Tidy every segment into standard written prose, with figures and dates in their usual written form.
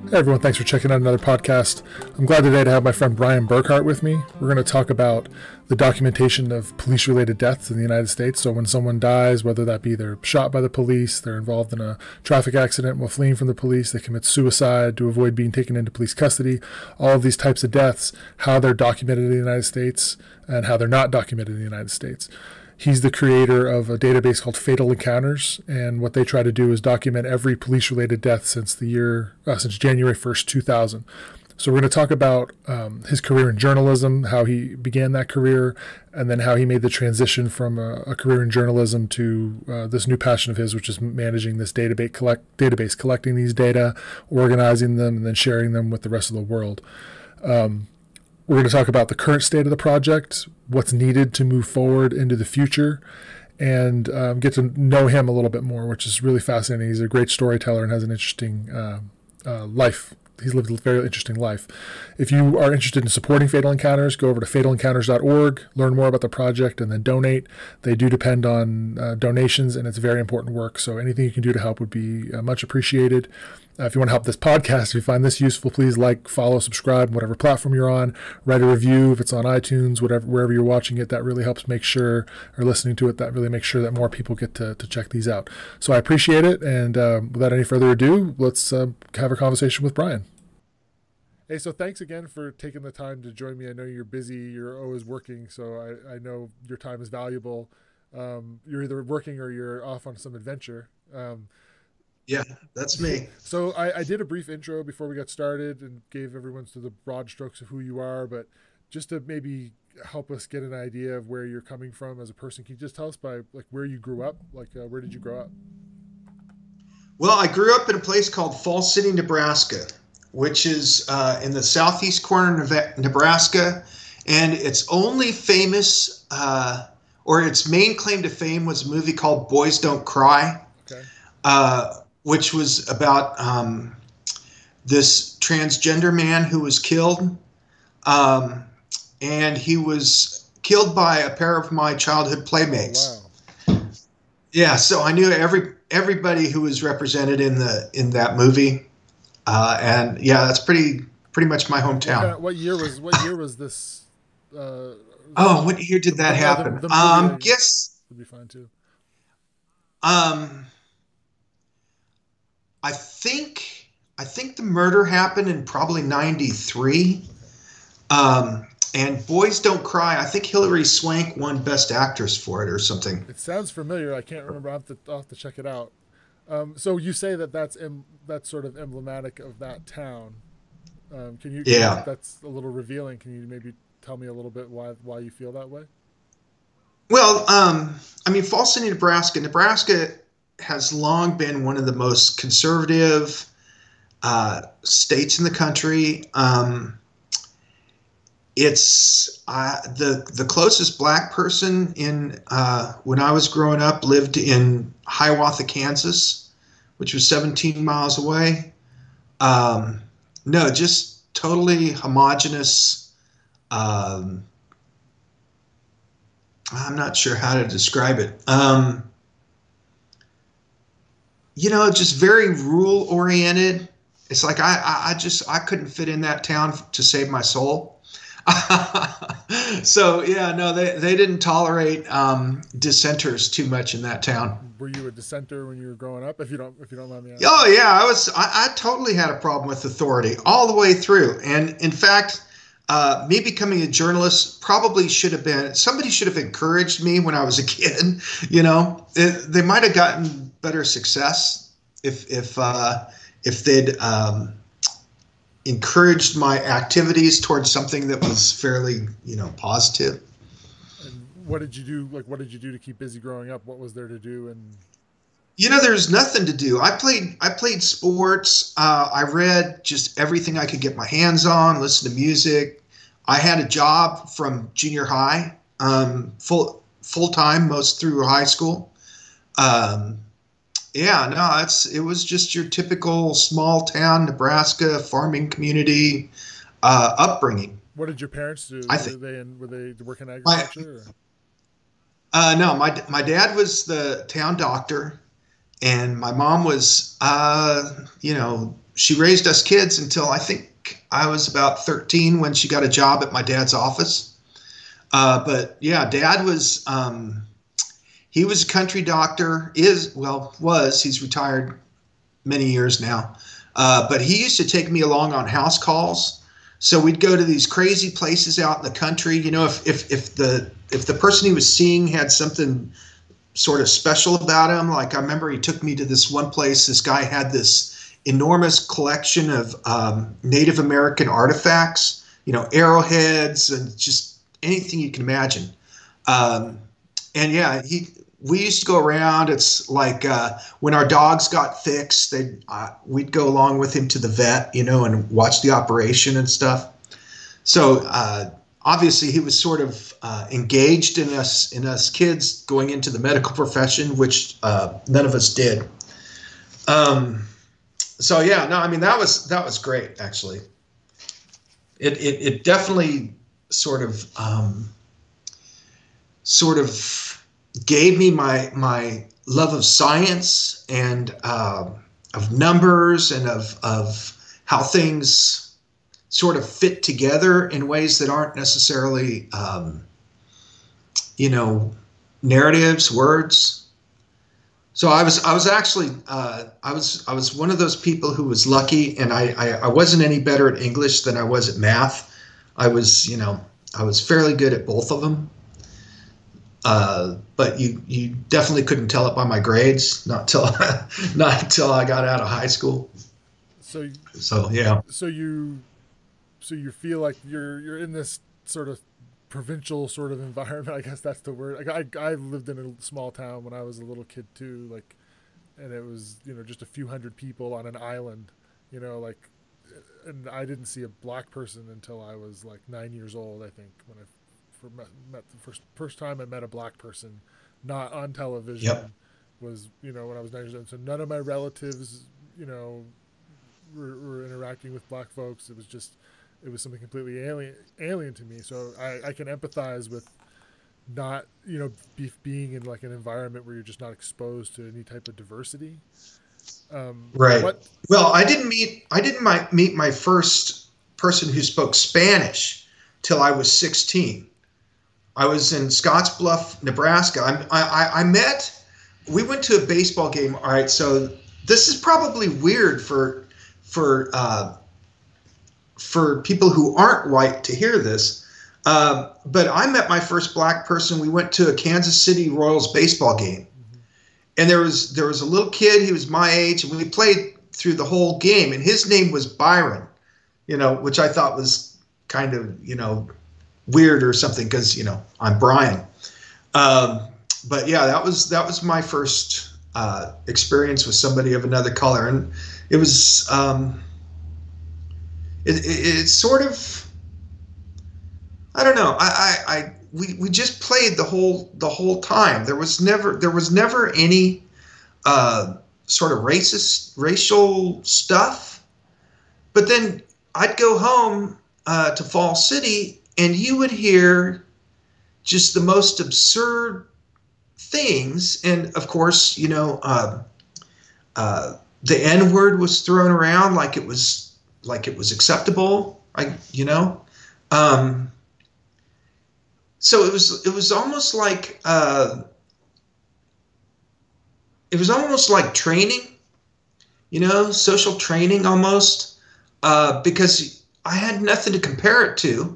Hey everyone, thanks for checking out another podcast. I'm glad today to have my friend Brian Burghart with me. We're going to talk about the documentation of police-related deaths in the United States. So when someone dies, whether that be they're shot by the police, they're involved in a traffic accident while fleeing from the police, they commit suicide to avoid being taken into police custody, all of these types of deaths, how they're documented in the United States and how they're not documented in the United States. He's the creator of a database called Fatal Encounters, and what they try to do is document every police-related death since January 1st, 2000. So we're going to talk about his career in journalism, how he began that career, and then how he made the transition from a career in journalism to this new passion of his, which is managing this database, collecting these data, organizing them, and then sharing them with the rest of the world. We're going to talk about the current state of the project, what's needed to move forward into the future, and get to know him a little bit more, which is really fascinating. He's a great storyteller and has an interesting life. He's lived a very interesting life. If you are interested in supporting Fatal Encounters, go over to fatalencounters.org, learn more about the project, and then donate. They do depend on donations, and it's very important work. So anything you can do to help would be much appreciated. If you want to help this podcast, if you find this useful, please like, follow, subscribe, whatever platform you're on. Write a review if it's on iTunes, wherever you're watching it. That really helps make sure, or listening to it, that really makes sure that more people get to check these out. So I appreciate it, and without any further ado, let's have a conversation with Brian. Hey, so thanks again for taking the time to join me. I know you're busy, you're always working, so I know your time is valuable. You're either working or you're off on some adventure. Yeah, that's me. So I did a brief intro before we got started and gave everyone the broad strokes of who you are, but just to maybe help us get an idea of where you're coming from as a person, can you just tell us by where you grew up? Where did you grow up? Well, I grew up in a place called Falls City, Nebraska, which is in the southeast corner of Nebraska, and it's only famous, or its main claim to fame was a movie called Boys Don't Cry. Okay. Which was about this transgender man who was killed. And he was killed by a pair of my childhood playmates. Oh, wow. Yeah, so I knew everybody who was represented in that movie. And yeah, that's pretty much my hometown. What year was this? What year did that happen? Guess would be fine too. I think the murder happened in probably 93. And Boys Don't Cry, I think Hilary Swank won Best Actress for it or something. It sounds familiar. I can't remember. I'll have to check it out. So you say that's sort of emblematic of that town. Can you? Yeah. That's a little revealing. Can you maybe tell me a little bit why you feel that way? Well, Falls City, Nebraska has long been one of the most conservative states in the country. It's the closest black person in when I was growing up lived in Hiawatha, Kansas, which was 17 miles away. No, just totally homogenous. I'm not sure how to describe it. Just very rule oriented. It's like I couldn't fit in that town to save my soul. So yeah, no, they didn't tolerate dissenters too much in that town. Were you a dissenter when you were growing up? If you don't mind me asking. Oh yeah, I totally had a problem with authority all the way through. And in fact, me becoming a journalist probably somebody should have encouraged me when I was a kid. They might have gotten better success if they'd encouraged my activities towards something that was fairly, positive. And what did you do? What did you do to keep busy growing up? What was there to do? And there's nothing to do. I played sports. I read just everything I could get my hands on, listen to music. I had a job from junior high, full time, most through high school. It was just your typical small town Nebraska farming community upbringing. What did your parents do? Were they working in agriculture? No, my dad was the town doctor, and my mom was, she raised us kids until I think I was about 13 when she got a job at my dad's office. But yeah, Dad was he was a country doctor. He's retired many years now. But he used to take me along on house calls. So we'd go to these crazy places out in the country. You know, if the person he was seeing had something sort of special about him, like I remember he took me to this one place. This guy had this enormous collection of Native American artifacts, you know, arrowheads and just anything you can imagine. And yeah, we used to go around. It's like when our dogs got fixed, we'd go along with him to the vet, you know, and watch the operation and stuff. So obviously he was sort of engaged in us kids going into the medical profession, which none of us did. So yeah, no, I mean that was great actually. It definitely sort of gave me my love of science and of numbers and of how things sort of fit together in ways that aren't necessarily, you know, narratives, words. So I was actually I was one of those people who was lucky, and I wasn't any better at English than I was at math. I was fairly good at both of them. But you definitely couldn't tell it by my grades, not until I got out of high school. So yeah. So you feel like you're in this sort of provincial sort of environment. I guess that's the word. Like I lived in a small town when I was a little kid too, like, and it was, you know, just a few hundred people on an island, you know, like, and I didn't see a black person until I was like 9 years old, I think, when I met the first time I met a black person, not on television. Yep. Was, you know, when I was 9 years old. So none of my relatives, you know, were interacting with black folks. It was something completely alien to me. So I can empathize with not, you know, being in like an environment where you're just not exposed to any type of diversity. Right. Well, I didn't meet my first person who spoke Spanish till I was 16. I was in Scottsbluff, Nebraska. We went to a baseball game. All right. So this is probably weird for people who aren't white to hear this. But I met my first black person. We went to a Kansas City Royals baseball game. Mm-hmm. And there was a little kid, he was my age, and we played through the whole game, and his name was Byron, you know, which I thought was kind of, you know, weird or something, because, you know, I'm Brian. But yeah, that was my first experience with somebody of another color, and it was it's sort of, I don't know. We just played the whole time. There was never any sort of racial stuff. But then I'd go home to Fall City, and you would hear just the most absurd things. And of course, you know, the N-word was thrown around like it was acceptable. So it was almost like training, you know, social training almost, because I had nothing to compare it to.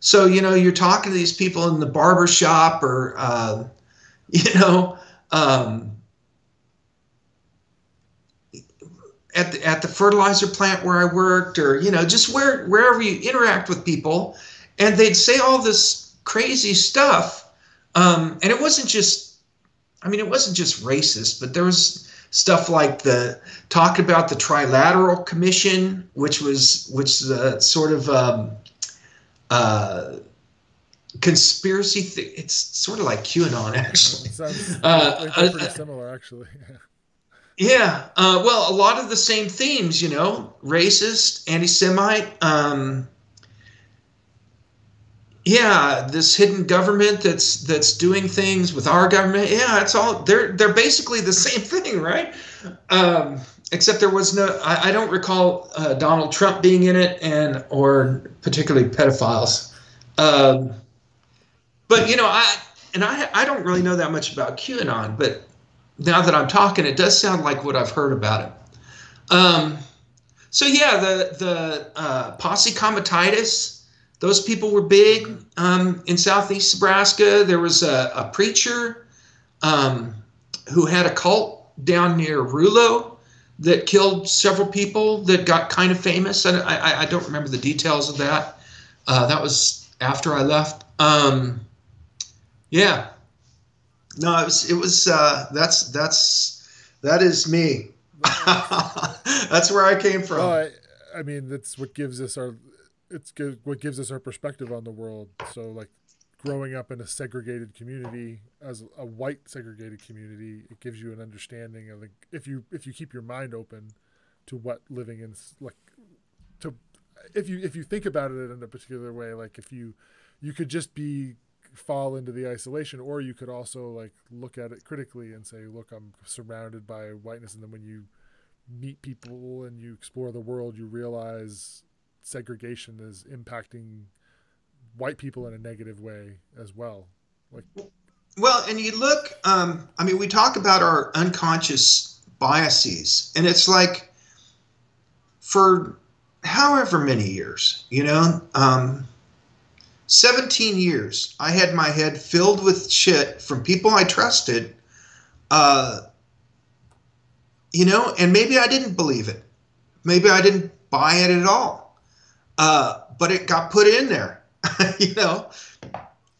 So, you know, you're talking to these people in the barber shop or, you know, at the fertilizer plant where I worked, or, you know, just wherever you interact with people, and they'd say all this crazy stuff. And it wasn't just racist, but there was stuff like talk about the Trilateral Commission, which sort of conspiracy thing. It's sort of like QAnon, actually. Sounds like pretty similar, actually. Yeah. Well, a lot of the same themes, you know, racist, anti-Semite, yeah, this hidden government that's doing things with our government. Yeah, it's all they're basically the same thing, right? Except there was no. I don't recall Donald Trump being in it, and or particularly pedophiles. Um, but I don't really know that much about QAnon, but now that I'm talking, it does sound like what I've heard about it. So yeah, the posse comitatus, those people were big in southeast Nebraska. There was a preacher who had a cult down near Rulo that killed several people that got kind of famous. And I don't remember the details of that. That was after I left. Yeah. No, that is me. That's where I came from. Well, I mean, that's what gives us what gives us our perspective on the world. So, like, growing up in a segregated community, as a white segregated community, it gives you an understanding of, like, if you keep your mind open to what living in, like, to if you think about it in a particular way, like, if you could just fall into the isolation, or you could also, like, look at it critically and say, look, I'm surrounded by whiteness. And then when you meet people and you explore the world, you realize segregation is impacting white people in a negative way as well. Like, well, and you look, I mean, we talk about our unconscious biases, and it's like, for however many years, 17 years, I had my head filled with shit from people I trusted, and maybe I didn't believe it. Maybe I didn't buy it at all. But it got put in there,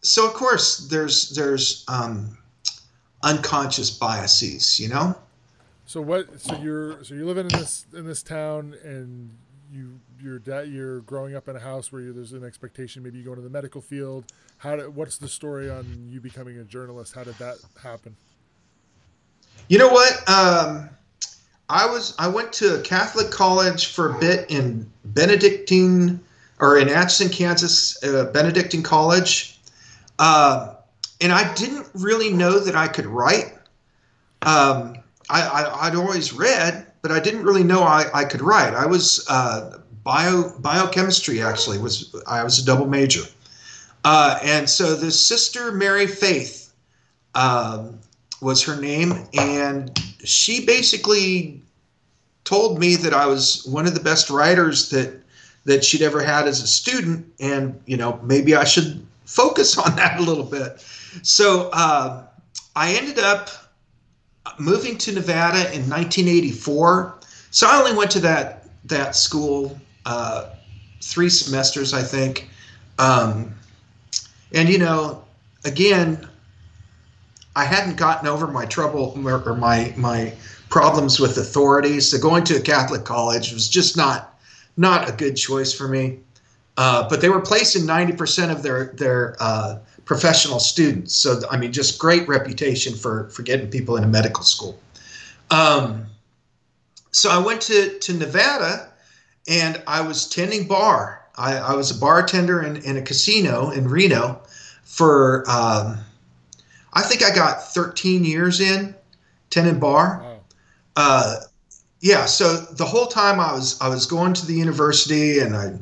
So of course there's unconscious biases, So you're living in this town, and you're growing up in a house where there's an expectation, maybe you go into the medical field. What's the story on you becoming a journalist? How did that happen? You know what? I went to a Catholic college for a bit in in Atchison, Kansas, Benedictine College. And I didn't really know that I could write. I'd always read, but I didn't really know I could write. I was biochemistry, actually. I was a double major. And so this Sister Mary Faith was her name, and she basically told me that I was one of the best writers that she'd ever had as a student, and maybe I should focus on that a little bit. So I ended up moving to Nevada in 1984. So I only went to that school 3 semesters, I think. And again, I hadn't gotten over my trouble or my problems with authorities. So going to a Catholic college was just not a good choice for me. But they were placing 90% of their professional students. So, I mean, just great reputation for getting people into medical school. So I went to Nevada, and I was tending bar. I was a bartender in a casino in Reno for, I think I got 13 years in tending bar. Wow. Yeah, so the whole time I was going to the university, and I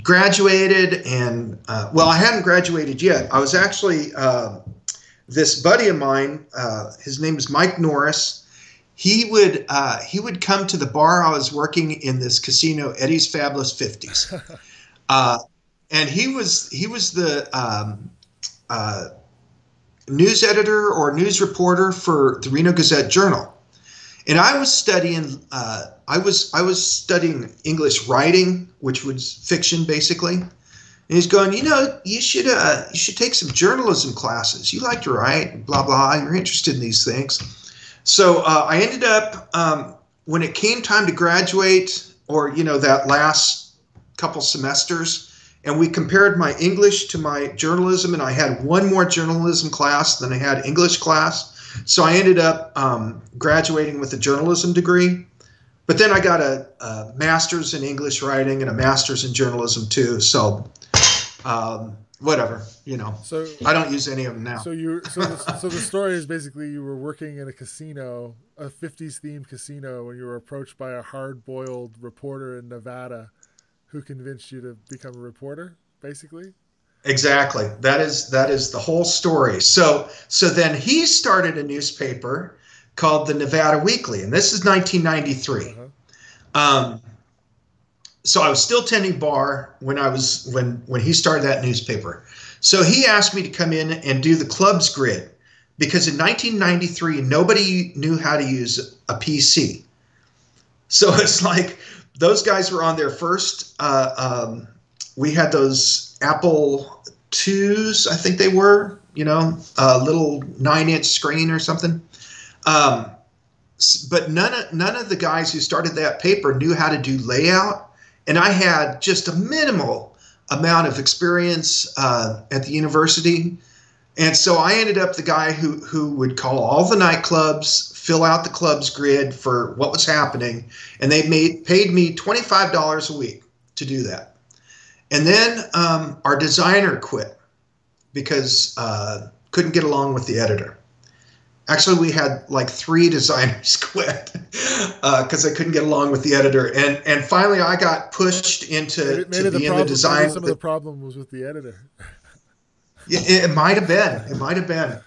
graduated, and I hadn't graduated yet. I was actually this buddy of mine. His name is Mike Norris. He would come to the bar I was working in, this casino, Eddie's Fabulous 50s, and he was the news editor or news reporter for the Reno Gazette-Journal. And I was studying. I was studying English writing, which was fiction, basically. And he's going, you should take some journalism classes. You like to write, blah blah. You're interested in these things. So I ended up, when it came time to graduate, or that last couple semesters, and we compared my English to my journalism, and I had one more journalism class than I had English class. So I ended up graduating with a journalism degree, but then I got a master's in English writing and a master's in journalism too. So whatever, So I don't use any of them now. So the story is basically you were working in a casino, a 50s themed casino, when you were approached by a hard-boiled reporter in Nevada who convinced you to become a reporter, basically. Exactly. That is the whole story. So then he started a newspaper called the Nevada Weekly, and this is 1993. Uh-huh. So I was still tending bar when he started that newspaper. So he asked me to come in and do the club's grid, because in 1993 nobody knew how to use a PC. So it's like those guys were on their first. We had those Apple IIs, I think they were, a little 9-inch screen or something. But none of the guys who started that paper knew how to do layout, and I had just a minimal amount of experience at the university, and so I ended up the guy who would call all the nightclubs, fill out the club's grid for what was happening, and they paid me $25 a week to do that. And then our designer quit because couldn't get along with the editor. Actually, we had like 3 designers quit because they couldn't get along with the editor. And finally, I got pushed into be in the design. Maybe some of the problem was with the editor. Yeah, it might have been. It might have been.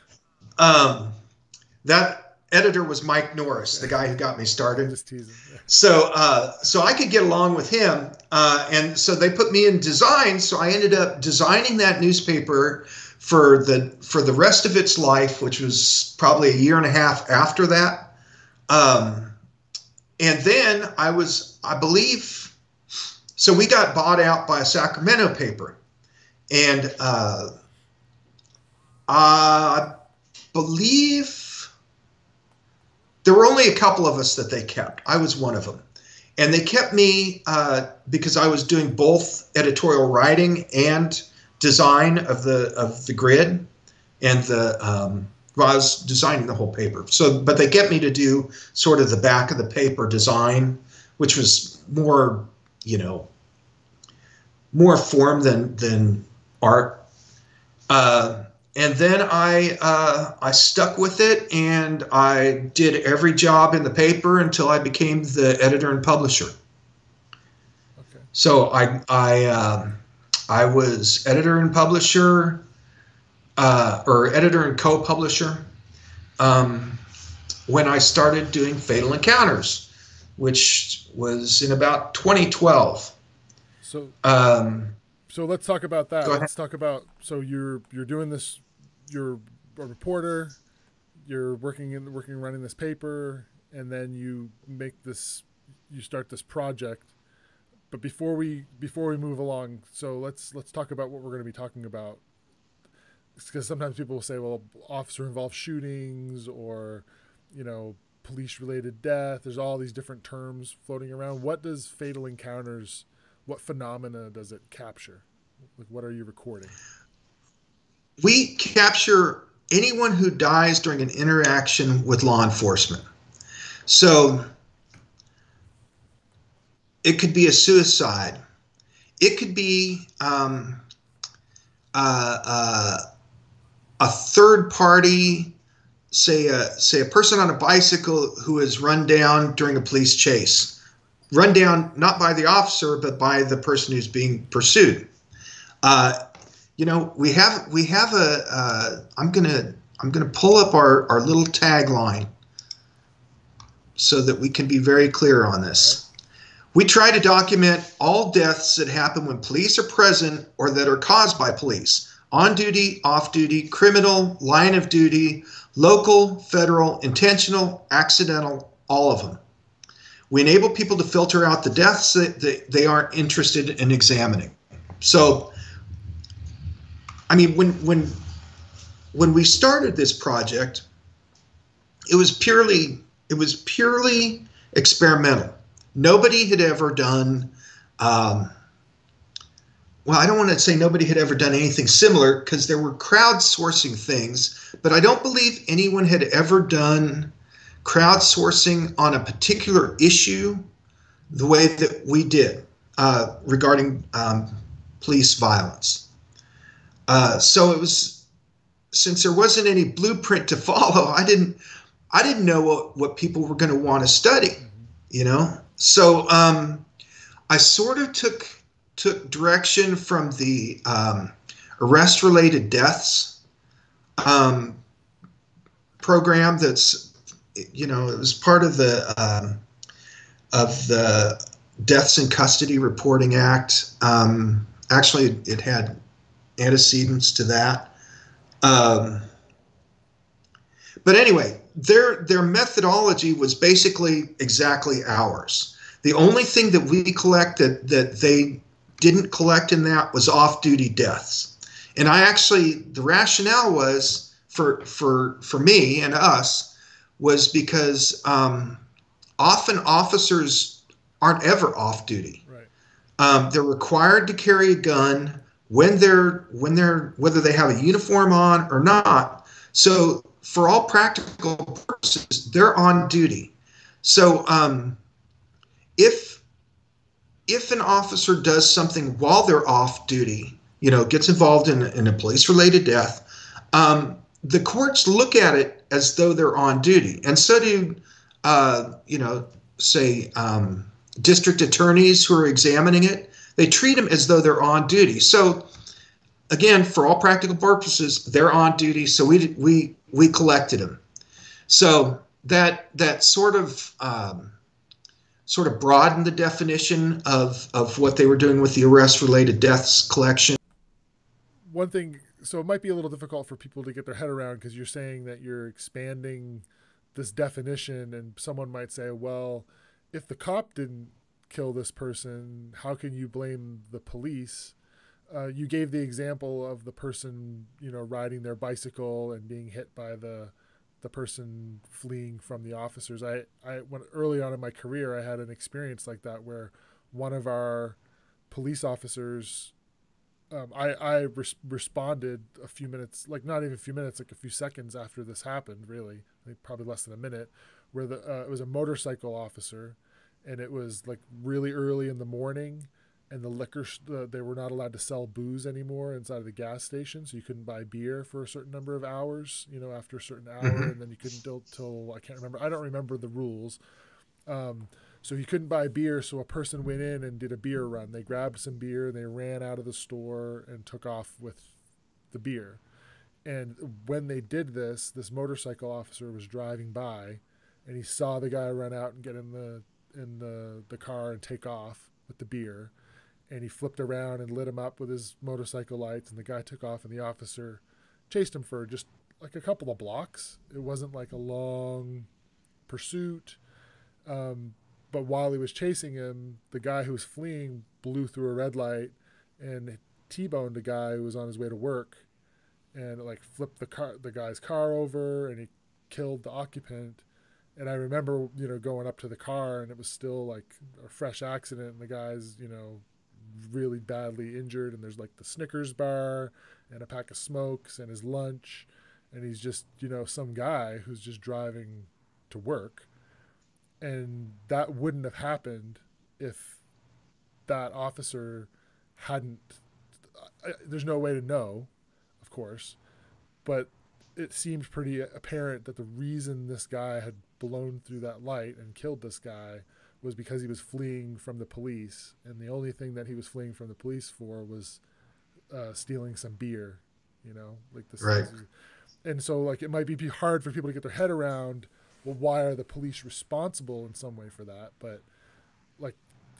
That editor was Mike Norris, the guy who got me started. Just teasing. Yeah. So I could get along with him, and so they put me in design. So I ended up designing that newspaper for the rest of its life, which was probably a year and a half after that. And then I believe, so we got bought out by a Sacramento paper, and I believe there were only a couple of us that they kept. I was one of them. And they kept me because I was doing both editorial writing and design of the grid, and I was designing the whole paper. So, but they kept me to do sort of the back of the paper design, which was more form than art. And then I stuck with it, and I did every job in the paper until I became the editor and publisher. Okay. So I was editor and publisher, or editor and co-publisher, when I started doing Fatal Encounters, which was in about 2012. So let's talk about that. Let's talk about, so you're doing this, you're a reporter, you're running this paper, and then you start this project. But before we move along, so let's talk about what we're going to be talking about, because sometimes people will say, well, officer involved shootings, or police related death. There's all these different terms floating around. What does Fatal Encounters, what phenomena does it capture? Like, what are you recording? We capture anyone who dies during an interaction with law enforcement. So it could be a suicide. It could be a third party, say a person on a bicycle who is run down during a police chase. Run down not by the officer, but by the person who's being pursued. We have a. I'm gonna pull up our little tagline so that we can be very clear on this. We try to document all deaths that happen when police are present or that are caused by police. On duty, off duty, criminal, line of duty, local, federal, intentional, accidental, all of them. We enable people to filter out the deaths that they aren't interested in examining. So, I mean, when we started this project, it was purely experimental. Nobody had ever done, well, I don't want to say nobody had ever done anything similar, because there were crowdsourcing things, but I don't believe anyone had ever done crowdsourcing on a particular issue the way that we did regarding police violence. So it was, since there wasn't any blueprint to follow, I didn't know what people were going to want to study, you know. So I sort of took direction from the arrest-related deaths program. That's, you know, it was part of the Deaths in Custody Reporting Act. Actually, it had antecedents to that. But anyway, their methodology was basically exactly ours. The only thing that we collect that they didn't collect in that was off-duty deaths. And the rationale was for me and us was because often officers aren't ever off duty. Right. They're required to carry a gun whether they have a uniform on or not. So for all practical purposes, they're on duty. So if an officer does something while they're off duty, you know, gets involved in a police-related death, the courts look at it as though they're on duty, and so do, you know, say district attorneys who are examining it. They treat them as though they're on duty. So again, for all practical purposes, they're on duty. So we collected them. So that sort of broadened the definition of what they were doing with the arrest-related deaths collection. One thing, so it might be a little difficult for people to get their head around, because you're saying that you're expanding this definition, and someone might say, well, if the cop didn't kill this person, how can you blame the police? You gave the example of the person, you know, riding their bicycle and being hit by the person fleeing from the officers. When early on in my career, I had an experience like that where one of our police officers, I responded a few minutes, like not even a few minutes, like a few seconds after this happened, really, like probably less than a minute, where it was a motorcycle officer, and it was like really early in the morning, and the liquor, they were not allowed to sell booze anymore inside of the gas station, so you couldn't buy beer for a certain number of hours, you know, after a certain hour, and then you couldn't till I can't remember. I don't remember the rules. So you couldn't buy beer, so a person went in and did a beer run. They grabbed some beer, and they ran out of the store and took off with the beer. And when they did this motorcycle officer was driving by, and he saw the guy run out and get in the car and take off with the beer. And he flipped around and lit him up with his motorcycle lights, and the guy took off, and the officer chased him for just like a couple of blocks. It wasn't like a long pursuit. But while he was chasing him, the guy who was fleeing blew through a red light and T-boned a guy who was on his way to work, and like flipped the guy's car over, and he killed the occupant. And I remember, you know, going up to the car, and it was still like a fresh accident, and the guy's, you know, really badly injured, and there's like the Snickers bar and a pack of smokes and his lunch, and he's just, you know, some guy who's just driving to work. And that wouldn't have happened if that officer hadn't, there's no way to know, of course, but it seems pretty apparent that the reason this guy had blown through that light and killed this guy was because he was fleeing from the police, and the only thing that he was fleeing from the police for was stealing some beer, you know, like this. Right. And so, like, it might be hard for people to get their head around, well, why are the police responsible in some way for that? But, like,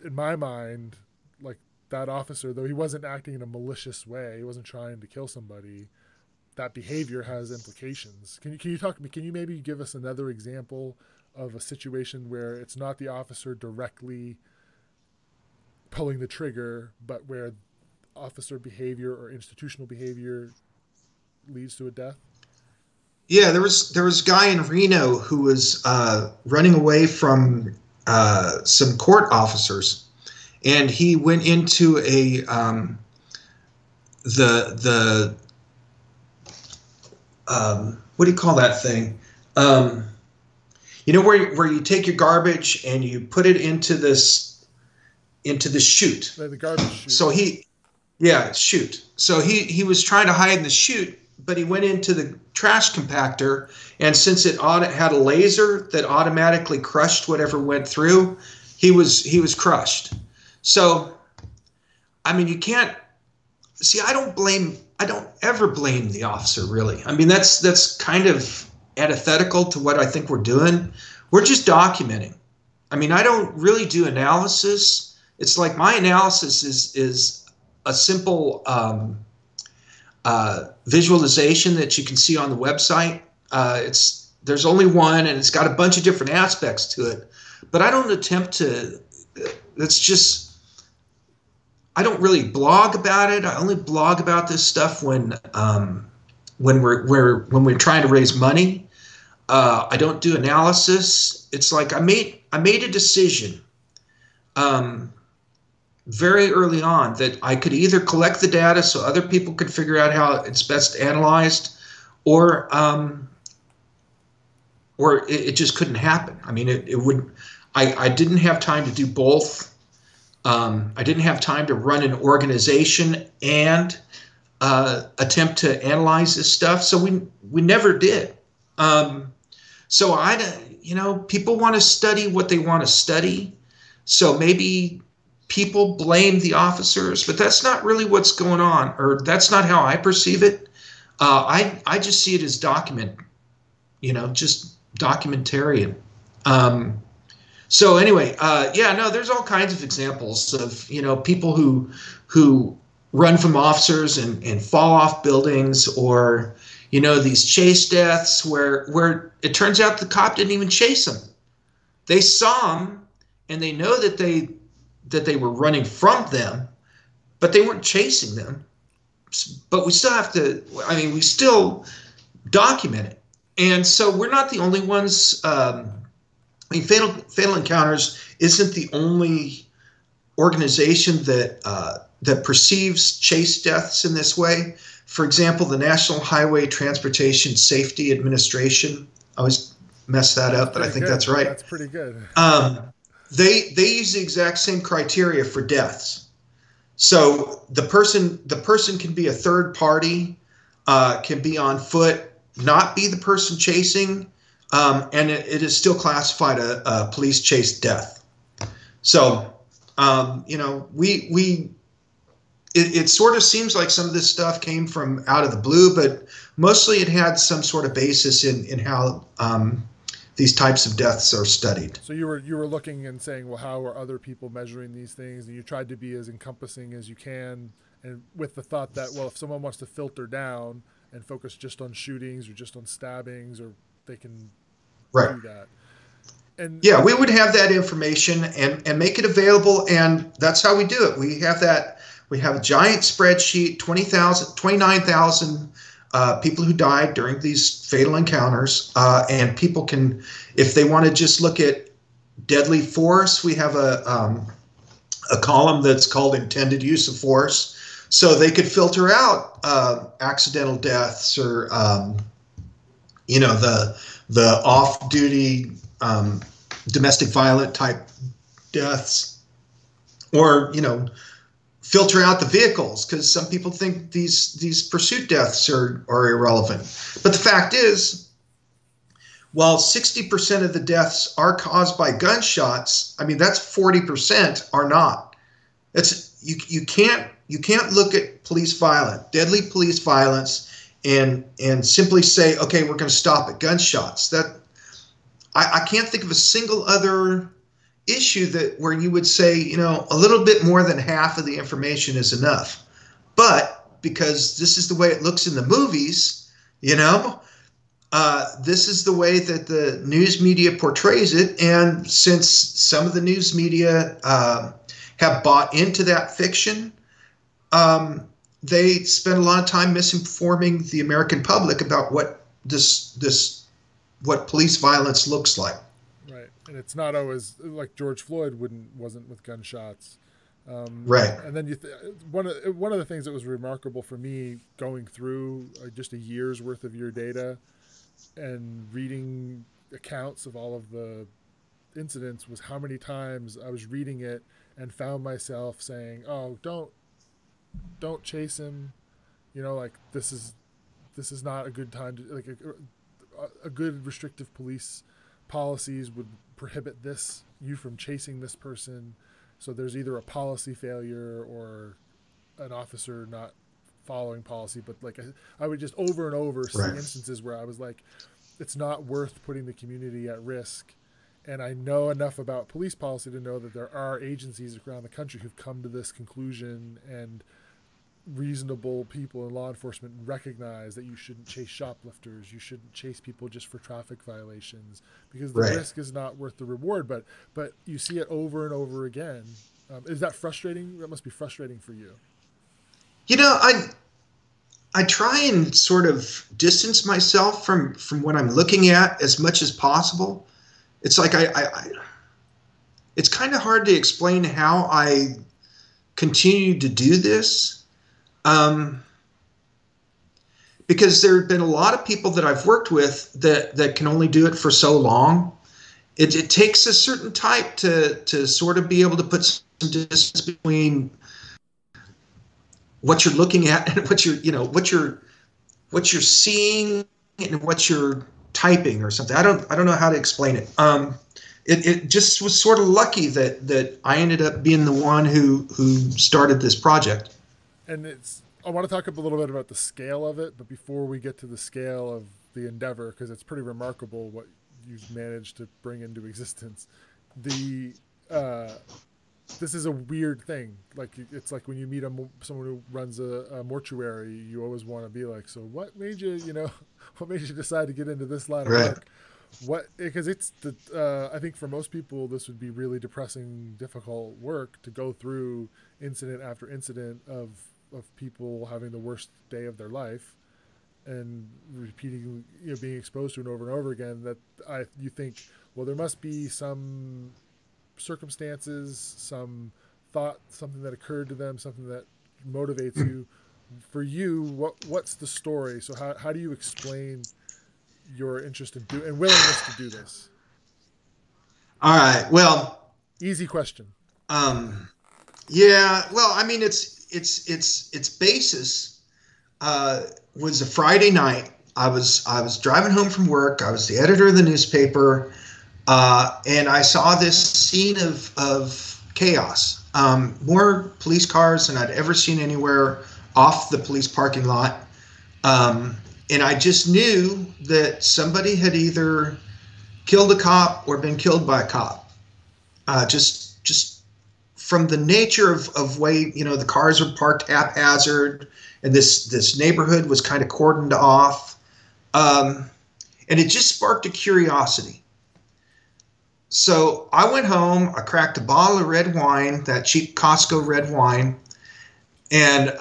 in my mind, like, that officer, though he wasn't acting in a malicious way, he wasn't trying to kill somebody, that behavior has implications. Can you maybe give us another example of a situation where it's not the officer directly pulling the trigger, but where officer behavior or institutional behavior leads to a death? Yeah, there was a guy in Reno who was running away from some court officers, and he went into a what do you call that thing? You know, where you take your garbage and you put it into this chute. The garbage chute. So he Yeah, chute. So he was trying to hide in the chute, but he went into the trash compactor, and since it had a laser that automatically crushed whatever went through, he was crushed. So I mean, you can't see. I don't ever blame the officer, really. I mean, that's kind of antithetical to what I think we're doing. We're just documenting. I mean, I don't really do analysis. It's like my analysis is a simple visualization that you can see on the website. There's only one, and it's got a bunch of different aspects to it. But I don't attempt to. That's just. I don't really blog about it. I only blog about this stuff when we're trying to raise money. I don't do analysis. It's like I made a decision very early on that I could either collect the data so other people could figure out how it's best analyzed, or it just couldn't happen. I mean, it would. I didn't have time to do both. I didn't have time to run an organization and attempt to analyze this stuff, so we never did. So people want to study what they want to study. So maybe people blame the officers, but that's not really what's going on, or that's not how I perceive it. I just see it as just documentarian. So anyway, there's all kinds of examples of, people who run from officers and fall off buildings, or, these chase deaths where it turns out the cop didn't even chase them. They saw them and they know that they were running from them, but they weren't chasing them. But we still we still document it. And so we're not the only ones. Fatal Encounters isn't the only organization that perceives chase deaths in this way. For example, the National Highway Transportation Safety Administration. I always mess that up, but I think that's right. That's pretty good. They use the exact same criteria for deaths. So the person can be a third party, can be on foot, not be the person chasing. And it is still classified a police chase death. So, it sort of seems like some of this stuff came from out of the blue, but mostly it had some sort of basis in how these types of deaths are studied. So you were looking and saying, well, how are other people measuring these things? And you tried to be as encompassing as you can, and with the thought that, well, if someone wants to filter down and focus just on shootings or just on stabbings, or they can do that. And yeah, we would have that information and make it available, and that's how we do it. We have a giant spreadsheet, 29,000 people who died during these fatal encounters, and people can, if they want to just look at deadly force, we have a column that's called intended use of force, so they could filter out accidental deaths, or the off-duty domestic violent type deaths, or filter out the vehicles, because some people think these pursuit deaths are irrelevant. But the fact is, while 60% of the deaths are caused by gunshots, I mean, that's 40% are not. It's you can't look at deadly police violence and simply say, okay, we're going to stop at gunshots. That I can't think of a single other issue where you would say, a little bit more than half of the information is enough. But because this is the way it looks in the movies, this is the way that the news media portrays it. And since some of the news media have bought into that fiction, they spend a lot of time misinforming the American public about what what police violence looks like. Right, and it's not always like George Floyd wasn't with gunshots. Right. And then one of the things that was remarkable for me going through just a year's worth of your data and reading accounts of all of the incidents was how many times I was reading it and found myself saying, "Oh, don't don't chase him. Like this is not a good time to like a good restrictive police policies would prohibit you from chasing this person. So there's either a policy failure or an officer not following policy. But like I would just over and over see instances where I was like, it's not worth putting the community at risk. And I know enough about police policy to know that there are agencies around the country who've come to this conclusion, and reasonable people in law enforcement recognize that you shouldn't chase shoplifters, you shouldn't chase people just for traffic violations, because the risk is not worth the reward. But you see it over and over again. Is that frustrating? That must be frustrating for you. I try and sort of distance myself from what I'm looking at as much as possible. It's like it's kind of hard to explain how I continue to do this. Because there have been a lot of people that I've worked with that can only do it for so long. It takes a certain type to sort of be able to put some distance between what you're looking at and what you're seeing and what you're typing or something. I don't know how to explain it. It just was sort of lucky that I ended up being the one who started this project. And I want to talk a little bit about the scale of it, but before we get to the scale of the endeavor, because it's pretty remarkable what you've managed to bring into existence. This is a weird thing. Like it's like when you meet someone who runs a mortuary, you always want to be like, so what made you decide to get into this line of work? Because it's I think for most people this would be really depressing, difficult work to go through incident after incident of people having the worst day of their life and repeating, being exposed to it over and over again. That you think, well, there must be some circumstances, some thought, something that occurred to them, something that motivates you. For you, what's the story? So how do you explain your interest in and willingness to do this? All right. Well, easy question. Yeah. Well, I mean, its basis was a Friday night. I was driving home from work. I was the editor of the newspaper, and I saw this scene of chaos. More police cars than I'd ever seen anywhere off the police parking lot. And I just knew that somebody had either killed a cop or been killed by a cop. Just from the nature of way, the cars were parked haphazard, and this neighborhood was kind of cordoned off. And it just sparked a curiosity. So I went home, I cracked a bottle of red wine, that cheap Costco red wine, and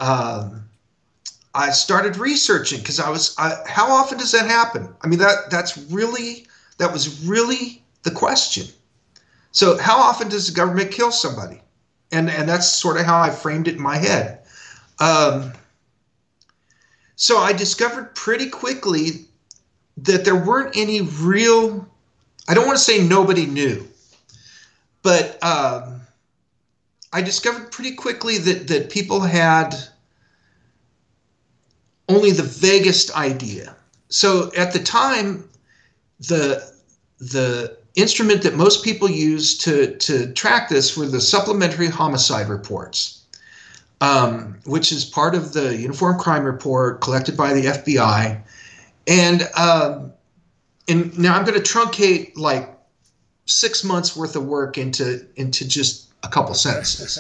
I started researching because how often does that happen? I mean, that was really the question. So how often does the government kill somebody? And that's sort of how I framed it in my head. So I discovered pretty quickly that there weren't any real, I don't want to say nobody knew, but I discovered pretty quickly that people had only the vaguest idea. So at the time, the instrument that most people used to track this were the supplementary homicide reports, which is part of the Uniform Crime Report collected by the FBI. And now I'm going to truncate like 6 months worth of work into just a couple sentences.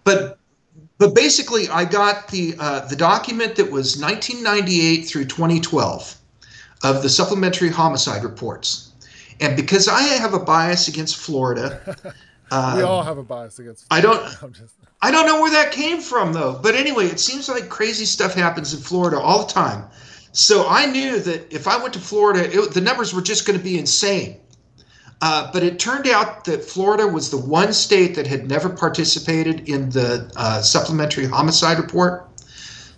But basically, I got the document that was 1998 through 2012 of the supplementary homicide reports. And because I have a bias against Florida, we all have a bias against Florida. I don't know where that came from, though. But anyway, it seems like crazy stuff happens in Florida all the time. So I knew that if I went to Florida, the numbers were just going to be insane. But it turned out that Florida was the one state that had never participated in the supplementary homicide report.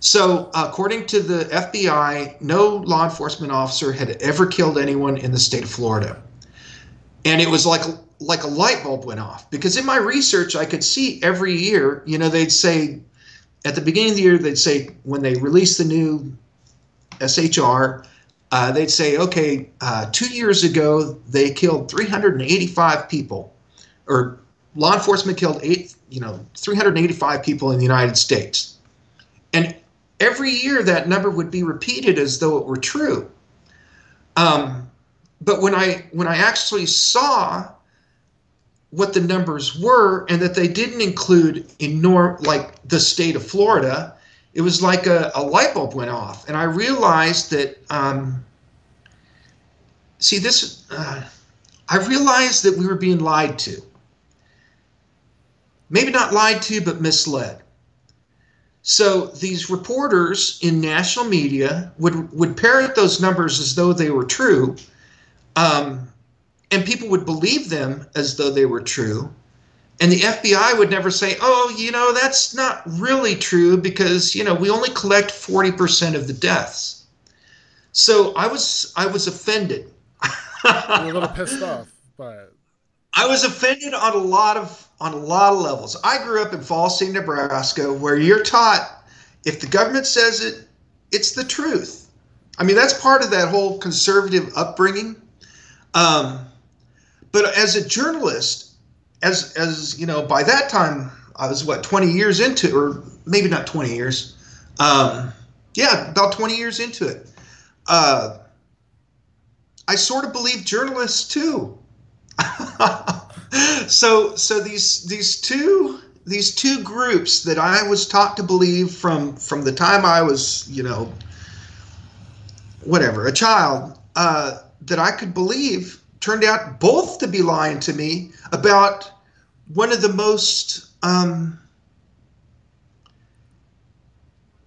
So according to the FBI, no law enforcement officer had ever killed anyone in the state of Florida. And it was like a light bulb went off, because in my research, I could see every year, they'd say at the beginning of the year, they'd say, when they release the new SHR, they'd say, okay, 2 years ago, they killed 385 people, or law enforcement killed 385 people in the United States. And every year that number would be repeated as though it were true. But when I actually saw what the numbers were, and that they didn't include like the state of Florida, it was like a light bulb went off, and I realized that. I realized that we were being lied to. Maybe not lied to, but misled. So these reporters in national media would parrot those numbers as though they were true, and people would believe them as though they were true. And the FBI would never say, oh, that's not really true because, we only collect 40% of the deaths. So I was offended. You're a little pissed off by it. I was offended on a lot of levels. I grew up in Falls City, Nebraska, where you're taught if the government says it, it's the truth. I mean, that's part of that whole conservative upbringing. But as a journalist, as you know, by that time I was 20 years into, or maybe not 20 years. About 20 years into it. I sort of believe journalists too. So these two groups that I was taught to believe from the time I was, a child, that I could believe, turned out both to be lying to me about one of the most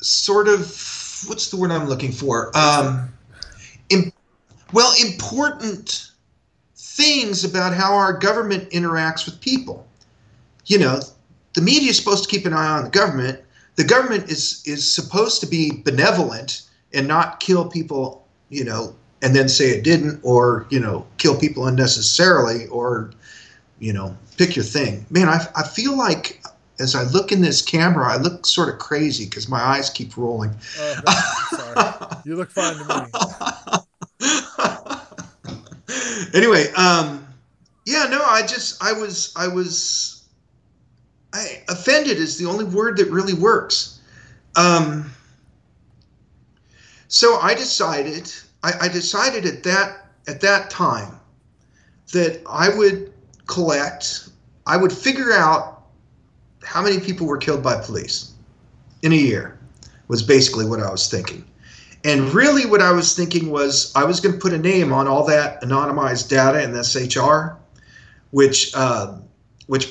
sort of, what's the word I'm looking for? Important things about how our government interacts with people. The media is supposed to keep an eye on the government. The government is supposed to be benevolent and not kill people, and then say it didn't, or, kill people unnecessarily, or, pick your thing. Man, I feel like as I look in this camera, I look sort of crazy because my eyes keep rolling. Sorry. You look fine to me. Anyway, offended is the only word that really works. So I decided at that time that I would figure out how many people were killed by police in a year, was basically what I was thinking. And really what I was thinking was I was going to put a name on all that anonymized data in SHR, which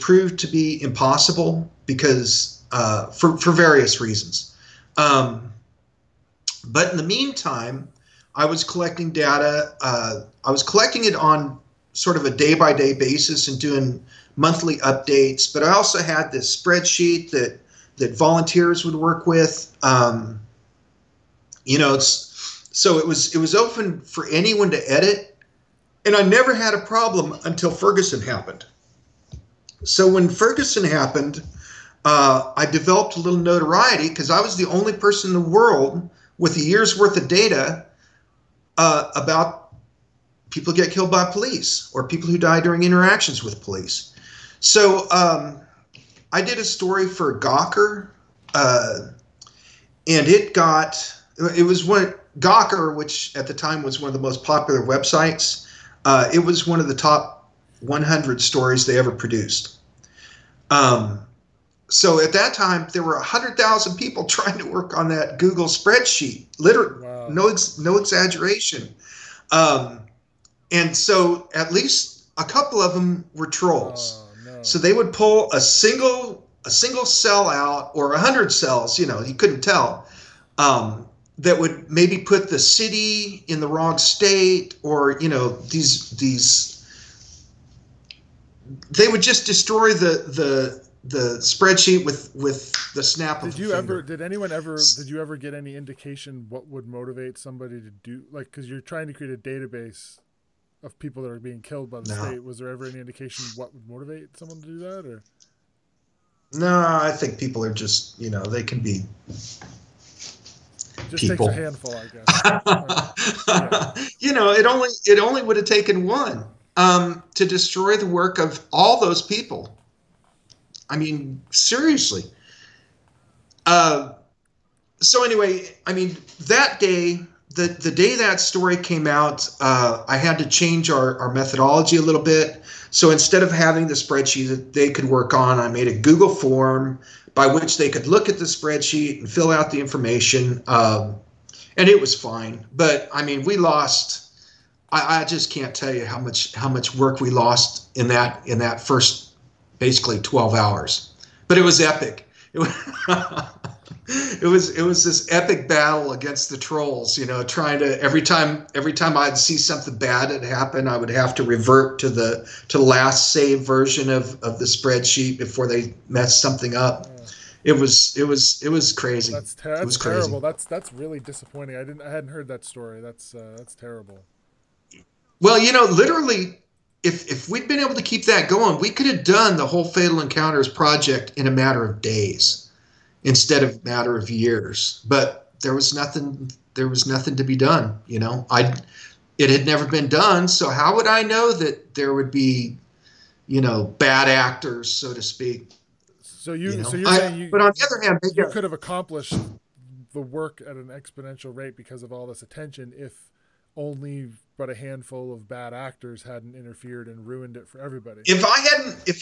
proved to be impossible because for various reasons. But in the meantime, I was collecting data. I was collecting it on sort of a day-by-day basis and doing monthly updates. But I also had this spreadsheet that volunteers would work with. So it was open for anyone to edit, and I never had a problem until Ferguson happened. So when Ferguson happened, I developed a little notoriety because I was the only person in the world with a year's worth of data about people get killed by police or people who die during interactions with police. So I did a story for Gawker, and it was Gawker, which at the time was one of the most popular websites. It was one of the top 100 stories they ever produced. So at that time, there were 100,000 people trying to work on that Google spreadsheet. Literally, wow. No exaggeration. And so at least a couple of them were trolls. Oh, no. So they would pull a single cell out, or 100 cells, you couldn't tell, that would maybe put the city in the wrong state, or, they would just destroy the spreadsheet with the snap of a finger. Did you ever get any indication what would motivate somebody to do, like, because you're trying to create a database of people that are being killed by the state. Was there ever any indication what would motivate someone to do that? Or No, I think people are just, they can be Just takes people. a handful, I guess. Yeah. It only would have taken one to destroy the work of all those people. I mean, seriously. Uh, so anyway, I mean, that day, the day that story came out, I had to change our methodology a little bit. So instead of having the spreadsheet that they could work on, I made a Google form by which they could look at the spreadsheet and fill out the information. And it was fine. But I mean, we lost. I just can't tell you how much work we lost in that first basically 12 hours. But it was epic. It was, it was this epic battle against the trolls, trying to every time I'd see something bad had happened, I would have to revert to the last saved version of the spreadsheet before they messed something up. It was crazy. It was terrible. crazy. That's really disappointing. I hadn't heard that story. That's terrible. Well, literally, if we'd been able to keep that going, we could have done the whole Fatal Encounters project in a matter of days instead of a matter of years. But there was nothing to be done. It had never been done. So how would I know that there would be, bad actors, so to speak? So you're saying but on the other hand, you could have accomplished the work at an exponential rate because of all this attention if only but a handful of bad actors hadn't interfered and ruined it for everybody. If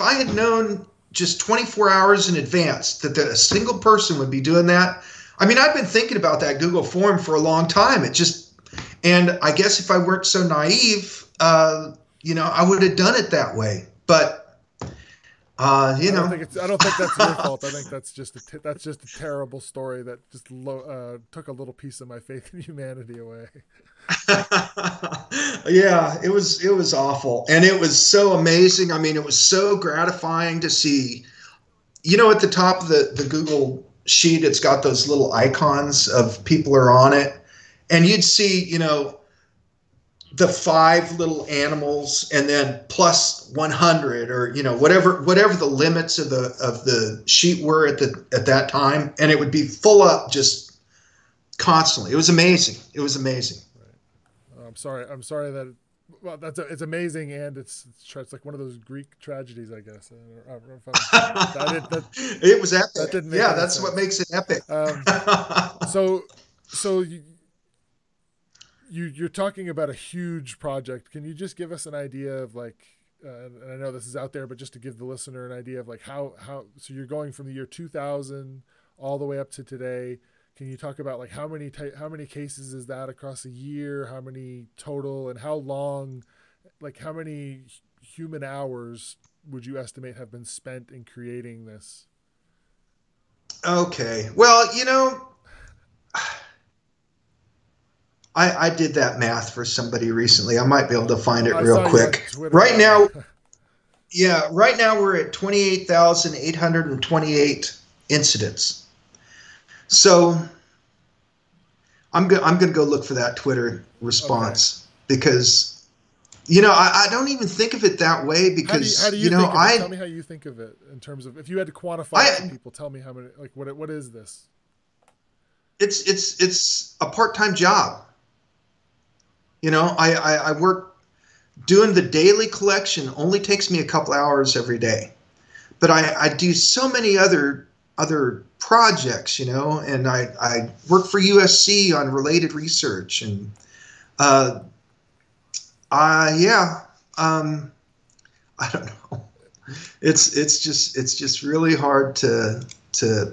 I had known just 24 hours in advance that a single person would be doing that, I mean, I've been thinking about that Google form for a long time. And I guess if I weren't so naive, I would have done it that way. But I don't think that's your fault. I think that's just a terrible story that just took a little piece of my faith in humanity away. Yeah, it was awful, and it was so amazing. I mean, it was so gratifying to see. At the top of the Google sheet, it's got those little icons of people are on it, and you'd see, the 5 little animals and then plus 100 or whatever the limits of the sheet were at that time, and it would be full up just constantly. It was amazing. Right. I'm sorry that it's amazing, and it's like one of those Greek tragedies, I guess. It was epic. That's sense. What makes it epic. So you're talking about a huge project. Can you just give us an idea of and I know this is out there, but just to give the listener an idea of how so you're going from the year 2000 all the way up to today. Can you talk about how many cases is that across a year? How many total, and how long? How many human hours would you estimate have been spent in creating this? Okay, well, I did that math for somebody recently. I might be able to find it real quick. Right now, we're at 28,828 incidents. So I'm going to go look for that Twitter response, because I don't even think of it that way, because how do you think of it? Tell me how you think of it in terms of, if you had to quantify it for people, tell me how many, what is this? It's a part-time job. I work doing the daily collection, only takes me a couple hours every day, but I do so many other projects, and I work for USC on related research, and I don't know. It's just really hard to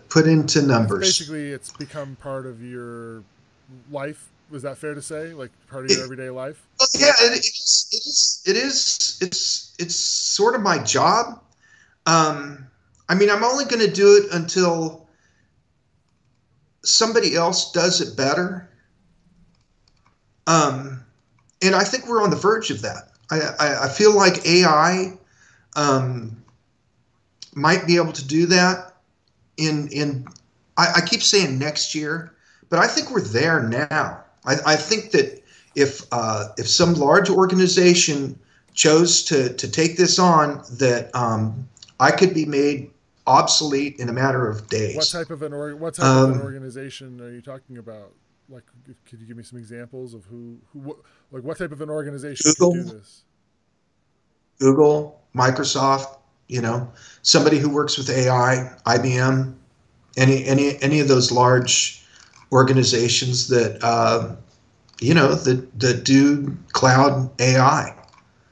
put into numbers. Basically, it's become part of your life. Was that fair to say? Part of your everyday life? Yeah, it is. It's sort of my job. I mean, I'm only going to do it until somebody else does it better. And I think we're on the verge of that. I feel like AI might be able to do that I keep saying next year, but I think we're there now. I think that if some large organization chose to take this on, that I could be made obsolete in a matter of days. What type of an organization are you talking about? Like, could you give me some examples of like what type of an organization could do this? Google, Microsoft, somebody who works with AI, IBM, any of those large organizations that that do cloud AI.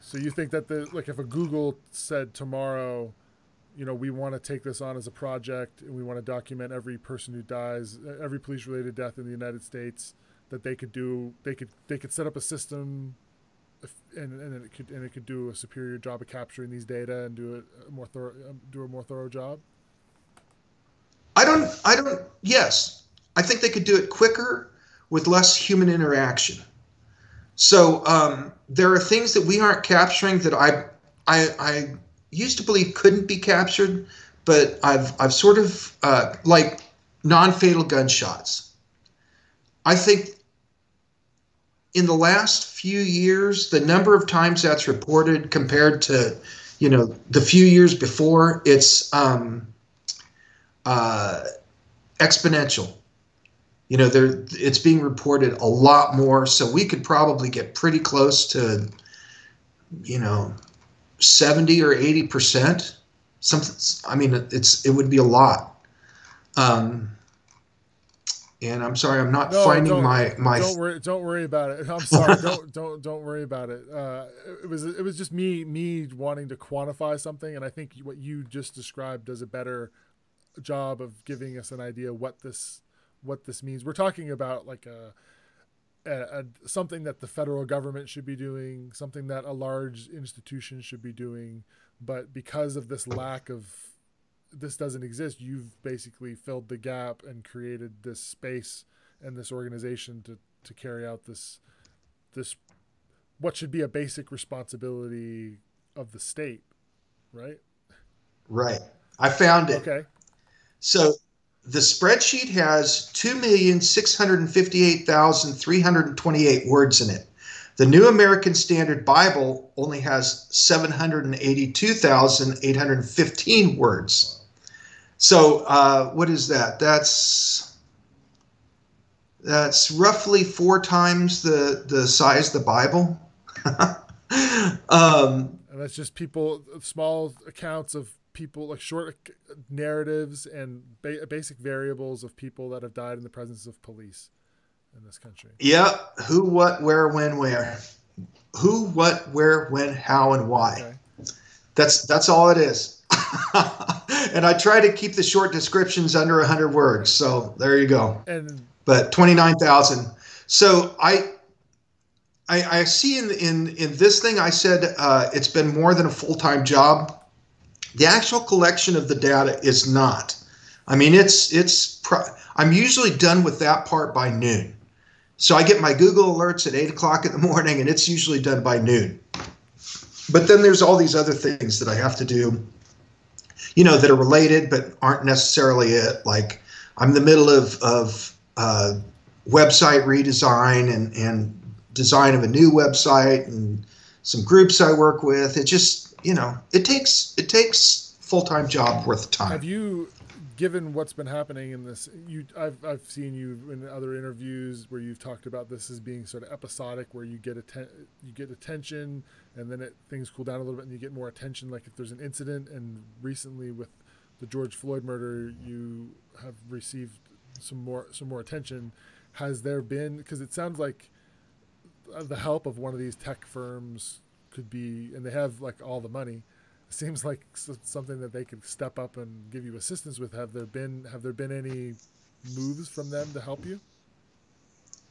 So you think that if a Google said tomorrow, we want to take this on as a project and we want to document every person who dies, every police-related death in the United States, that they could set up a system, and it could do a superior job of capturing these data and do a more thorough job? Yes, I think they could do it quicker with less human interaction. So there are things that we aren't capturing that I used to believe couldn't be captured, but I've sort of like non-fatal gunshots. I think in the last few years, the number of times that's reported compared to the few years before, it's exponential. It's being reported a lot more, so we could probably get pretty close to 70 or 80%. It would be a lot. And I'm sorry, I'm not finding my. Don't worry about it. I'm sorry. don't worry about it. It was just me wanting to quantify something, and I think what you just described does a better job of giving us an idea what this means. We're talking about like something that the federal government should be doing, something that a large institution should be doing, but because of this lack of this doesn't exist, you've basically filled the gap and created this space and this organization to carry out this what should be a basic responsibility of the state, right? Right. I found it. Okay. So the spreadsheet has 2,658,328 words in it. The New American Standard Bible only has 782,815 words. So what is that? That's roughly 4 times the size of the Bible. And that's just small accounts of people, like short narratives and basic variables of people that have died in the presence of police in this country. Yeah. Who, what, where, when, where. Who, what, where, when, how, and why. Okay. That's all it is. And I try to keep the short descriptions under 100 words. So there you go. But 29,000. So I see in this thing, I said it's been more than a full-time job. The actual collection of the data is not. I mean, I'm usually done with that part by noon. So I get my Google alerts at 8 o'clock in the morning, and it's usually done by noon. But then there's all these other things that I have to do, that are related but aren't necessarily it. Like I'm in the middle of website redesign and design of a new website and some groups I work with. It just, it takes full-time job worth of time. Have you, given what's been happening in this, I've seen you in other interviews where you've talked about this as being sort of episodic, where you get attention and then things cool down a little bit and you get more attention, like if there's an incident. And recently with the George Floyd murder, you have received some more attention. Has there been, because it sounds like the help of one of these tech firms could be, and they have like all the money, it seems like something that they could step up and give you assistance with. Have there been any moves from them to help you?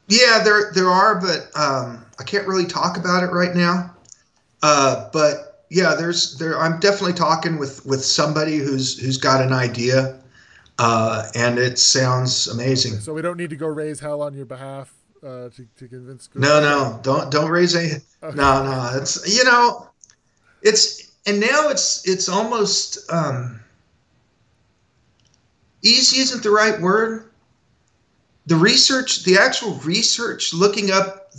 Yeah, there are, but I can't really talk about it right now. But yeah, I'm definitely talking with somebody who's got an idea, and it sounds amazing. So we don't need to go raise hell on your behalf to convince. No, don't raise any. Okay. No, and now it's almost easy isn't the right word. The actual research, looking up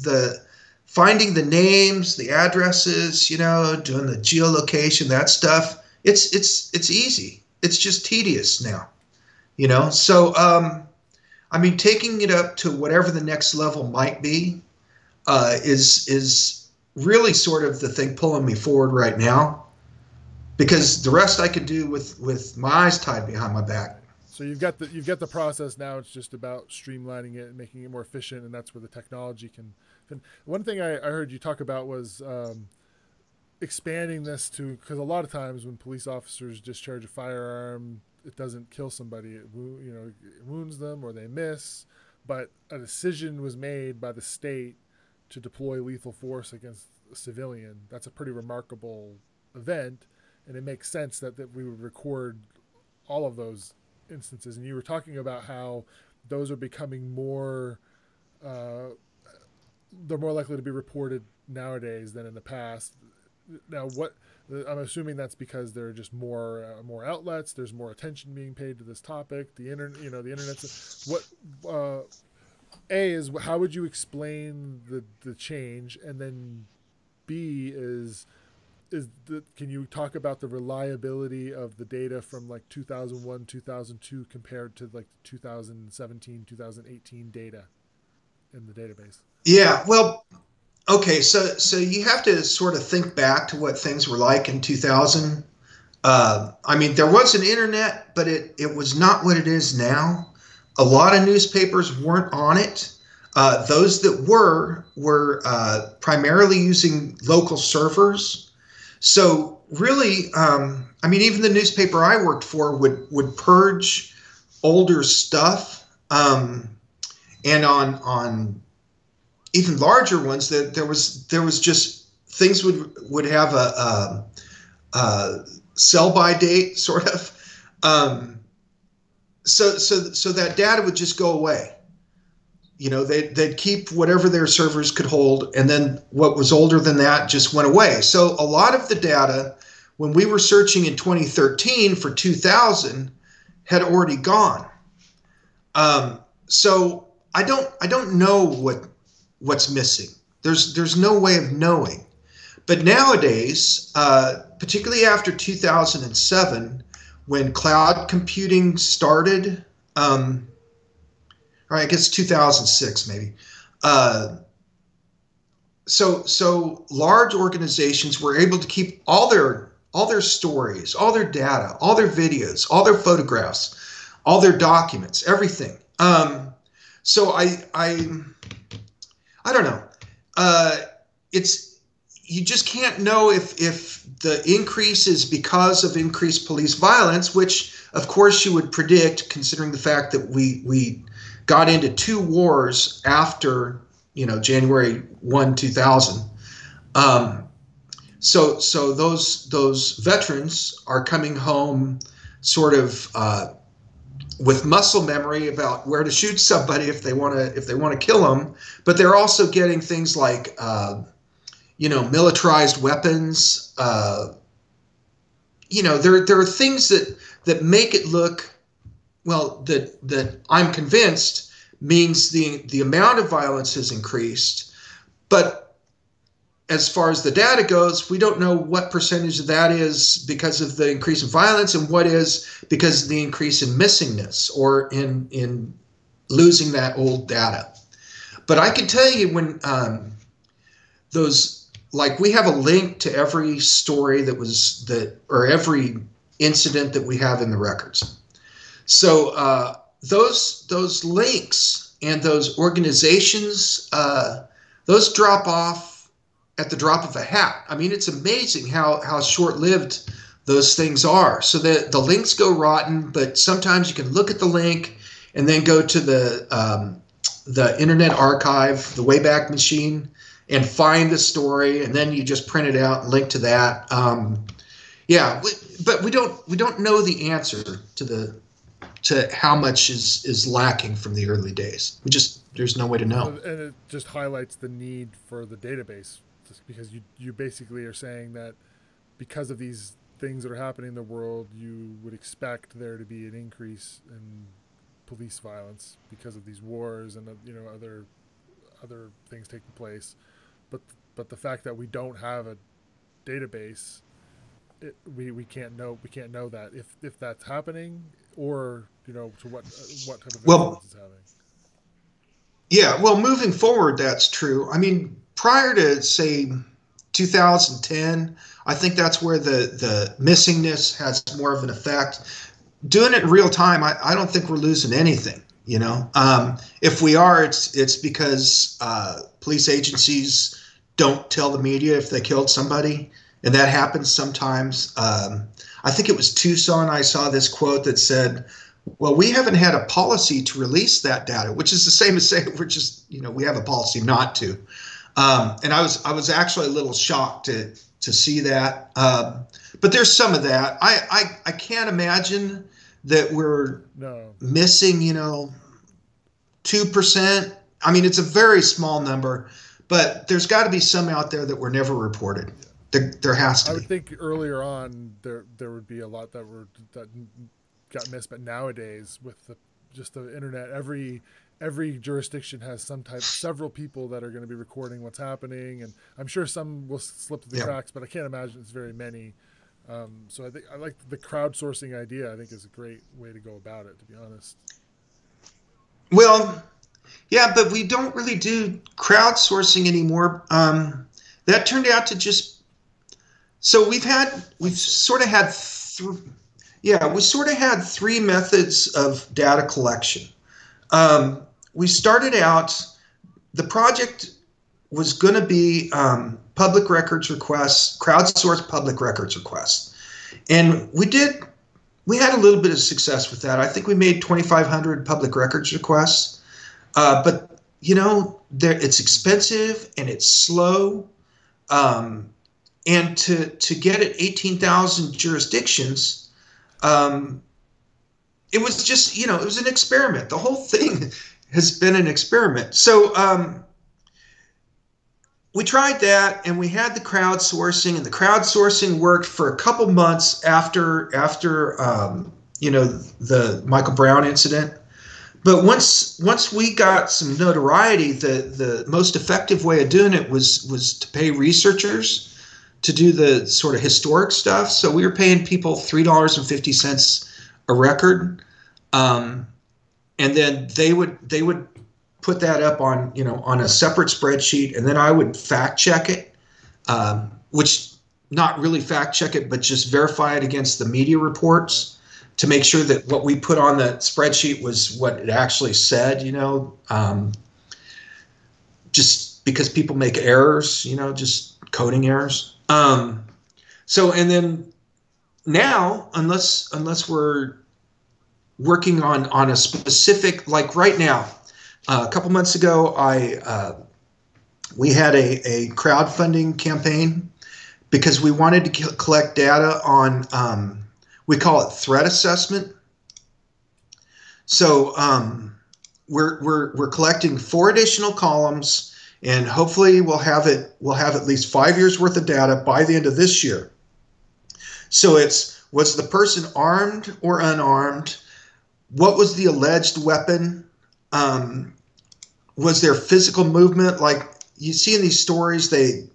finding the names, the addresses, doing the geolocation, that stuff. It's easy. it's just tedious now, you know? So, I mean, taking it up to whatever the next level might be, is really sort of the thing pulling me forward right now, because the rest I could do with my eyes tied behind my back. So you've got the process now. It's just about streamlining it and making it more efficient, and that's where the technology can. One thing I heard you talk about was expanding this to, because a lot of times when police officers discharge a firearm, it doesn't kill somebody. It wounds them or they miss, but a decision was made by the state to deploy lethal force against a civilian. That's a pretty remarkable event, and it makes sense that we would record all of those instances. And you were talking about how those are becoming more they're more likely to be reported nowadays than in the past. Now, what I'm assuming that's because there are just more outlets. There's more attention being paid to this topic. The internet, the internet's what. A is, how would you explain the change, and then B is can you talk about the reliability of the data from like 2001, 2002 compared to like 2017, 2018 data in the database? Yeah, well, okay, so you have to sort of think back to what things were like in 2000. I mean, there was an internet, but it was not what it is now. A lot of newspapers weren't on it. Those that were primarily using local servers. So really, I mean, even the newspaper I worked for would purge older stuff, and on even larger ones, that there was just things would have a sell by date sort of. So that data would just go away. They'd keep whatever their servers could hold, and then what was older than that just went away. So a lot of the data, when we were searching in 2013 for 2000, had already gone. So I don't know what's missing. There's no way of knowing. But nowadays, particularly after 2007, when cloud computing started, or I guess 2006 maybe. So large organizations were able to keep all their stories, all their data, all their videos, all their photographs, all their documents, everything. So I don't know. You just can't know if the increase is because of increased police violence, which of course you would predict, considering the fact that we got into two wars after, January 1, 2000. So those veterans are coming home sort of with muscle memory about where to shoot somebody if they want to kill them, but they're also getting things like militarized weapons. There are things that make it look, well, that I'm convinced means the amount of violence has increased. But as far as the data goes, we don't know what percentage of that is because of the increase in violence and what is because of the increase in missingness or in losing that old data. But I can tell you when we have a link to every story or every incident that we have in the records. So those links and those organizations, those drop off at the drop of a hat. I mean, it's amazing how short-lived those things are. So the links go rotten, but sometimes you can look at the link and then go to the Internet Archive, the Wayback Machine, and find the story, and then you just print it out and link to that. But we don't know the answer to how much is lacking from the early days. There's no way to know. And it just highlights the need for the database, just because you basically are saying that because of these things that are happening in the world, you would expect there to be an increase in police violence because of these wars and other things taking place. But the fact that we don't have a database we can't know that if that's happening, or to what type of Well, influence it's having. yeah, well, moving forward, that's true. I mean, prior to say 2010, I think that's where the missingness has more of an effect. Doing it in real time, I don't think we're losing anything. If we are, it's because police agencies don't tell the media if they killed somebody, and that happens sometimes. I think it was Tucson. I saw this quote that said, "Well, we haven't had a policy to release that data," which is the same as saying we have a policy not to. And I was actually a little shocked to see that. But there's some of that. I can't imagine that we're missing, 2%. I mean, it's a very small number, but there's got to be some out there that were never reported. There has to be. I would think earlier on there would be a lot that got missed, but nowadays with just the internet, every jurisdiction has several people that are going to be recording what's happening, and I'm sure some will slip through the cracks, but I can't imagine it's very many. So I think I like the crowdsourcing idea. I think is a great way to go about it, to be honest. Well, yeah, but we don't really do crowdsourcing anymore. That turned out to just, so we sort of had three methods of data collection. We started out, the project was going to be public records requests, crowdsourced public records requests. And we had a little bit of success with that. I think we made 2,500 public records requests. But, it's expensive and it's slow. And to get at 18,000 jurisdictions, it was just, it was an experiment. The whole thing has been an experiment. So we tried that, and we had the crowdsourcing, and the crowdsourcing worked for a couple months after the Michael Brown incident. But once we got some notoriety, the most effective way of doing it was to pay researchers to do the sort of historic stuff. So we were paying people $3.50 a record, and then they would put that up on a separate spreadsheet, and then I would fact check it, which not really fact check it, but just verify it against the media reports to make sure that what we put on the spreadsheet was what it actually said. Just because people make errors, just coding errors. So, and then now, unless we're working on a specific, like right now, a couple months ago, we had a crowdfunding campaign because we wanted to collect data on, we call it threat assessment. So we're collecting 4 additional columns, and hopefully we'll have at least 5 years worth of data by the end of this year. So was the person armed or unarmed? What was the alleged weapon? Was there physical movement? Like you see in these stories, they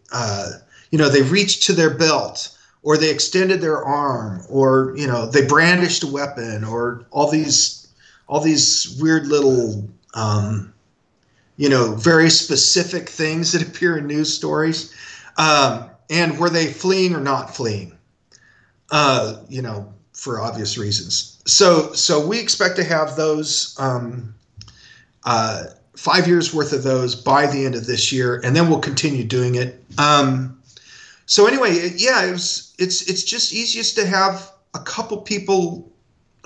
reached to their belt, or they extended their arm, or, they brandished a weapon, or all these weird little, very specific things that appear in news stories. And were they fleeing or not fleeing? For obvious reasons. So we expect to have those 5 years worth of those by the end of this year, and then we'll continue doing it. So anyway, it's just easiest to have a couple people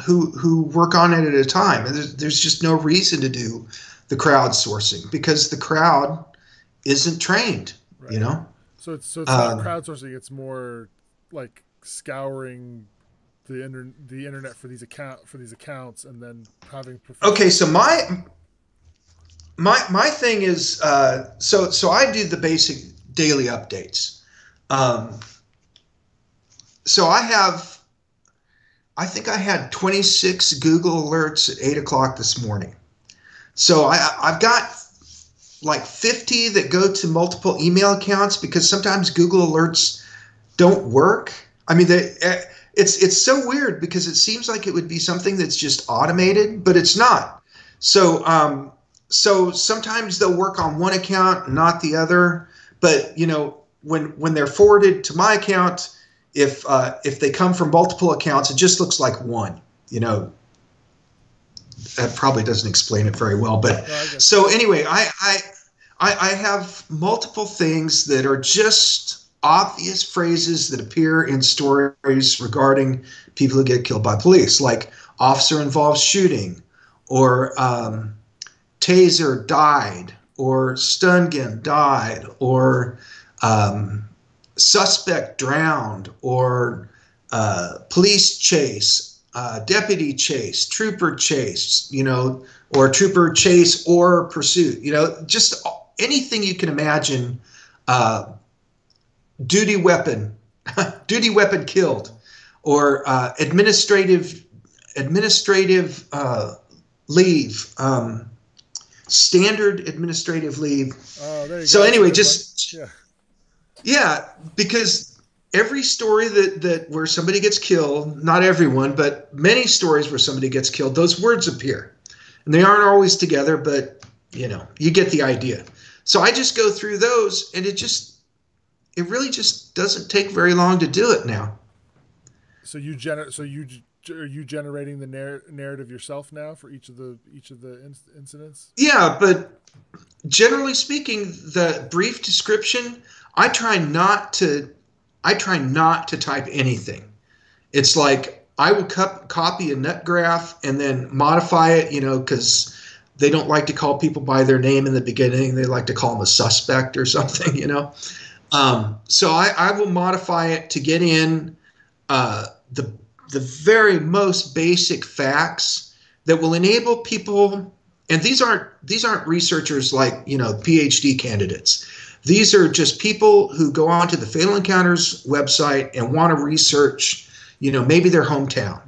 who work on it at a time. There's just no reason to do the crowdsourcing because the crowd isn't trained, right. So it's not crowdsourcing. It's more like scouring the internet for these accounts, and then having. Okay, so my thing is so I do the basic daily updates. So I think I had 26 Google alerts at 8 o'clock this morning. So I've got like 50 that go to multiple email accounts because sometimes Google alerts don't work. I mean, it's so weird because it seems like it would be something that's just automated, but it's not. So so sometimes they'll work on one account, not the other. But when they're forwarded to my account, if they come from multiple accounts, it just looks like one. That probably doesn't explain it very well. But so anyway, I have multiple things that are just obvious phrases that appear in stories regarding people who get killed by police, like officer involved shooting, or taser died, or stun gun died, or suspect drowned, or police chase, deputy chase, trooper chase, or trooper chase or pursuit, just anything you can imagine. Duty weapon, duty weapon killed, or administrative leave, standard administrative leave. Oh, there you So go. anyway, Yeah. Because every story that where somebody gets killed, not everyone, but many stories where somebody gets killed, those words appear, and they aren't always together, but you get the idea. So I just go through those, and it really just doesn't take very long to do it now. So are you generating the narrative yourself now for each of the incidents? Yeah, but generally speaking, the brief description, I try not to type anything. It's like I will copy a nut graph and then modify it, because they don't like to call people by their name in the beginning. They like to call them a suspect or something, So I will modify it to get in the very most basic facts that will enable people. And these aren't researchers like PhD candidates. These are just people who go onto the Fatal Encounters website and want to research, maybe their hometown.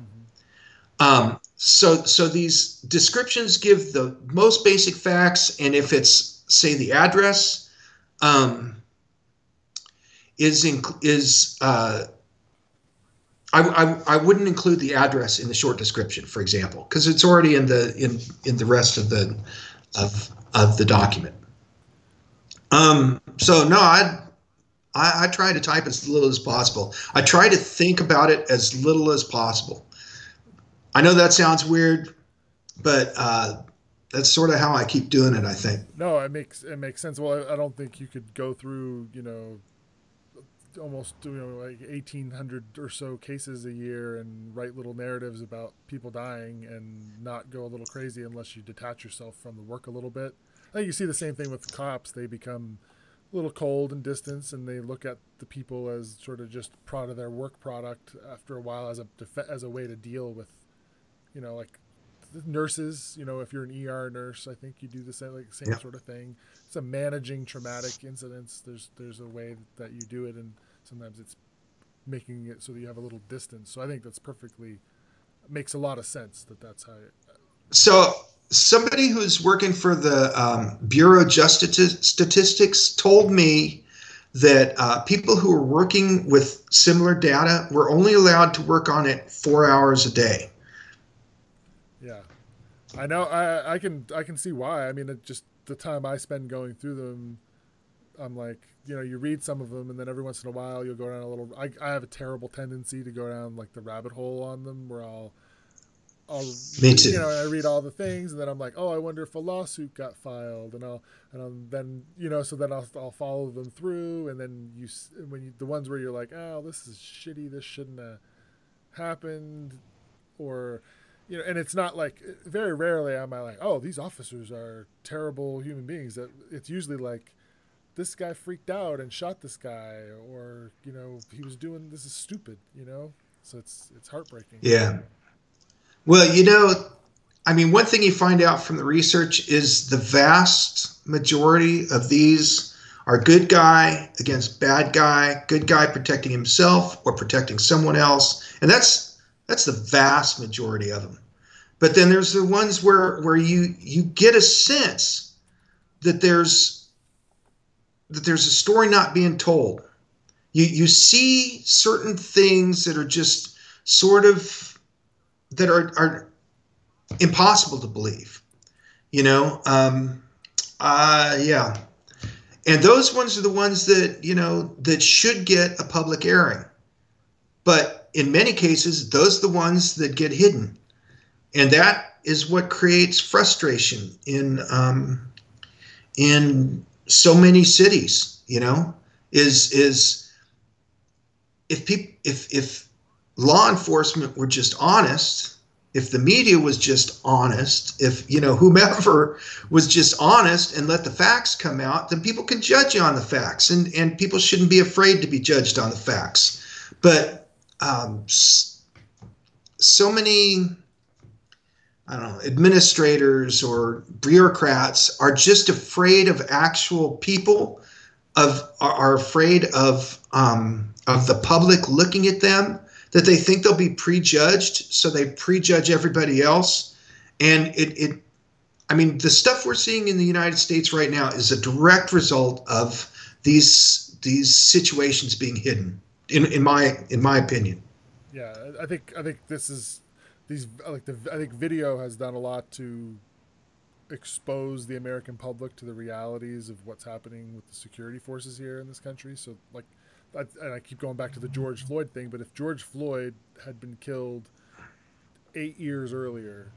So these descriptions give the most basic facts, and if it's, say, the address, I wouldn't include the address in the short description, for example, because it's already in the rest of the document. So no, I try to type as little as possible. I try to think about it as little as possible. I know that sounds weird, but that's sort of how I keep doing it, I think. No, it makes sense. Well, I don't think you could go through, almost like 1,800 or so cases a year and write little narratives about people dying and not go a little crazy unless you detach yourself from the work a little bit. I think you see the same thing with cops. They become a little cold and distant, and they look at the people as sort of just part of their work product after a while as a way to deal with, like nurses. If you're an ER nurse, I think you do the same sort of thing. It's managing traumatic incidents. There's a way that you do it, and sometimes it's making it so that you have a little distance. So I think that's makes a lot of sense that's how it. So somebody who's working for the Bureau of Justice Statistics told me that people who are working with similar data were only allowed to work on it 4 hours a day. Yeah, I know. I can see why. I mean, just the time I spend going through them, I'm like, you read some of them, and then every once in a while you'll go down a little. I have a terrible tendency to go down like the rabbit hole on them, where I'll Me too. I read all the things, and then I'm like, oh, I wonder if a lawsuit got filed, and I'll follow them through, and then the ones where you're like, oh, this is shitty, this shouldn't have happened, or and it's not like, very rarely am I like, oh, these officers are terrible human beings. That it's usually like, this guy freaked out and shot this guy, or he was doing, this is stupid, so it's heartbreaking. Yeah. Well, I mean, one thing you find out from the research is the vast majority of these are good guy against bad guy, good guy protecting himself or protecting someone else, and that's the vast majority of them. But then there's the ones where you get a sense that there's a story not being told. you see certain things that are just sort of that are impossible to believe, you know. Yeah, and those ones are the ones that, you know, that should get a public airing, but in many cases those are the ones that get hidden, and that is what creates frustration in so many cities, you know. Is if law enforcement were just honest, if the media was just honest, if, you know, whomever was just honest and let the facts come out, then people can judge you on the facts, and people shouldn't be afraid to be judged on the facts. But so many, I don't know, administrators or bureaucrats are just afraid of actual people, are afraid of the public looking at them, that they think they'll be prejudged, so they prejudge everybody else. And I mean, the stuff we're seeing in the United States right now is a direct result of these situations being hidden, in my opinion. Yeah, I think this is I think video has done a lot to expose the American public to the realities of what's happening with the security forces here in this country. So, like, and I keep going back to the George Floyd thing, but if George Floyd had been killed 8 years earlier,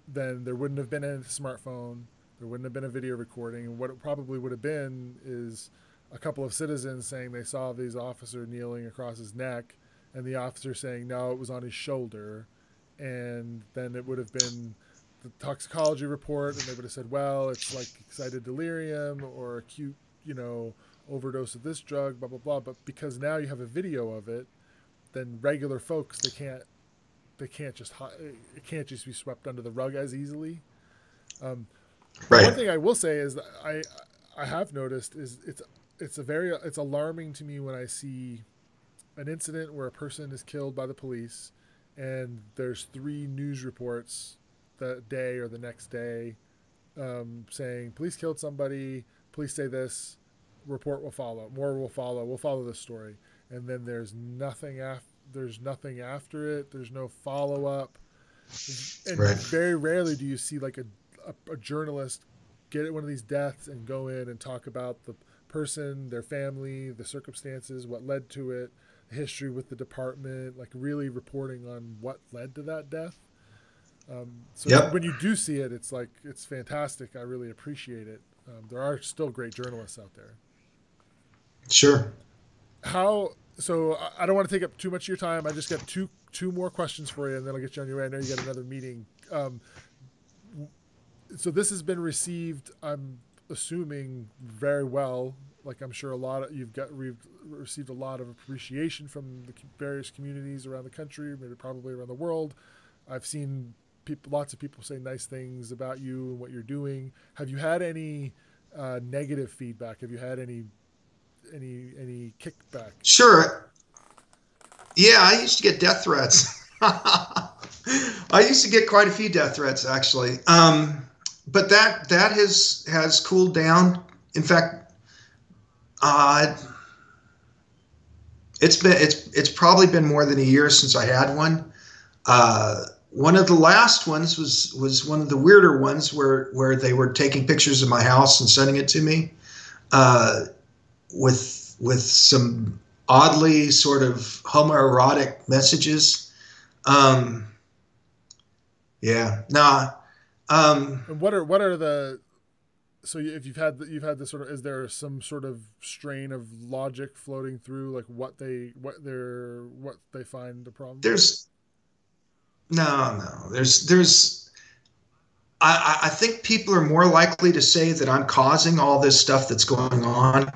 then there wouldn't have been a smartphone, there wouldn't have been a video recording, and what it probably would have been is a couple of citizens saying they saw these officer kneeling across his neck, and the officer saying no, it was on his shoulder, and then it would have been the toxicology report, and they would have said, well, it's like excited delirium or acute, you know, overdose of this drug, blah blah blah. But because now you have a video of it, then regular folks, it can't just be swept under the rug as easily. Right. One thing I will say is that I have noticed is it's alarming to me when I see an incident where a person is killed by the police, and there's 3 news reports that day or the next day saying police killed somebody, police say this, report will follow, more will follow, we'll follow this story, and then there's nothing after it. There's no follow up, and right. Very rarely do you see like a journalist get at one of these deaths and go in and talk about the person, their family, the circumstances, what led to it, history with the department, like really reporting on what led to that death. So yep. When you do see it, it's like, it's fantastic. I really appreciate it. There are still great journalists out there. Sure. So I don't want to take up too much of your time. I just got two more questions for you, and then I'll get you on your way. I know you got another meeting. So this has been received, I'm assuming, very well. Like, I'm sure you've received a lot of appreciation from the various communities around the country, maybe probably around the world. I've seen lots of people say nice things about you and what you're doing. Have you had any negative feedback? Have you had any kickback? Sure. Yeah, I used to get death threats. I used to get quite a few death threats, actually. But that has cooled down. In fact, it's probably been more than a year since I had one. One of the last ones was one of the weirder ones where they were taking pictures of my house and sending it to me, with some oddly sort of homoerotic messages. Yeah. Nah. And what are the, so if you've had this sort of, is there some sort of strain of logic floating through, like what they find the problem? I think people are more likely to say that I'm causing all this stuff that's going on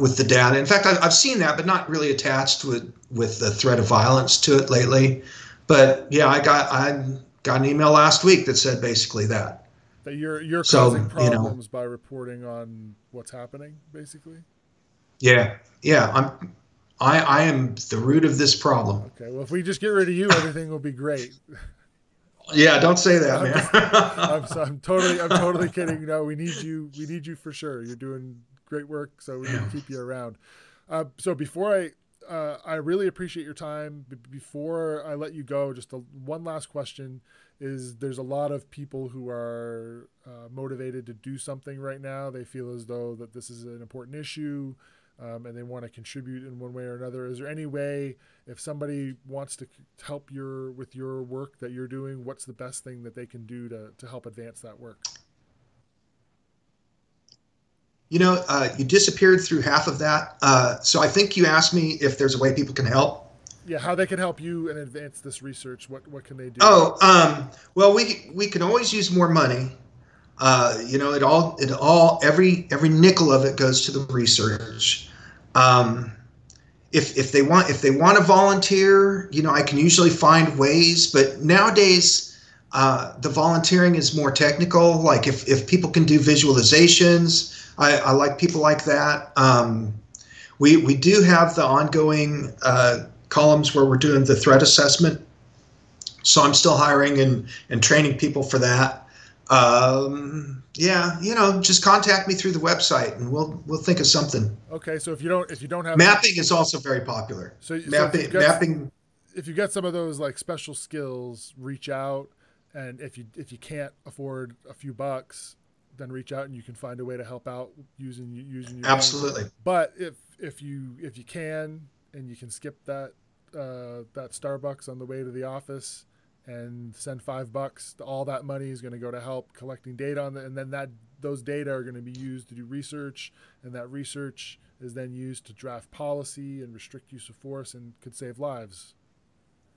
with the data. In fact, I've seen that, but not really attached with the threat of violence to it lately. But yeah, I got an email last week that said basically that you're causing problems by reporting on what's happening, basically. Yeah. I am the root of this problem. Okay, well, if we just get rid of you, everything will be great. Yeah, don't say that, man. I'm totally kidding. No, we need you for sure. You're doing great work, so we need to keep you around. So before I really appreciate your time. Before I let you go, just one last question is there's a lot of people who are motivated to do something right now. They feel as though that this is an important issue and they want to contribute in one way or another. Is there any way, if somebody wants to help with your work that you're doing, what's the best thing that they can do to help advance that work? You know, you disappeared through half of that. So I think you asked me if there's a way people can help. Yeah, how they can help you and advance this research. What can they do? Well, we can always use more money. You know, every nickel of it goes to the research. If they want to volunteer, you know, I can usually find ways. But nowadays, the volunteering is more technical. Like if people can do visualizations. I like people like that. We do have the ongoing columns where we're doing the threat assessment. So I'm still hiring and training people for that. Yeah, you know, just contact me through the website and we'll think of something. Okay, so if you don't have mapping is also very popular. So mapping. If you get some of those like special skills, reach out, and if you can't afford a few bucks, then reach out and you can find a way to help out using your absolutely name. But if you can and you can skip that Starbucks on the way to the office and send $5, all that money is going to go to help collecting data on and then those data are going to be used to do research, and that research is then used to draft policy and restrict use of force and could save lives.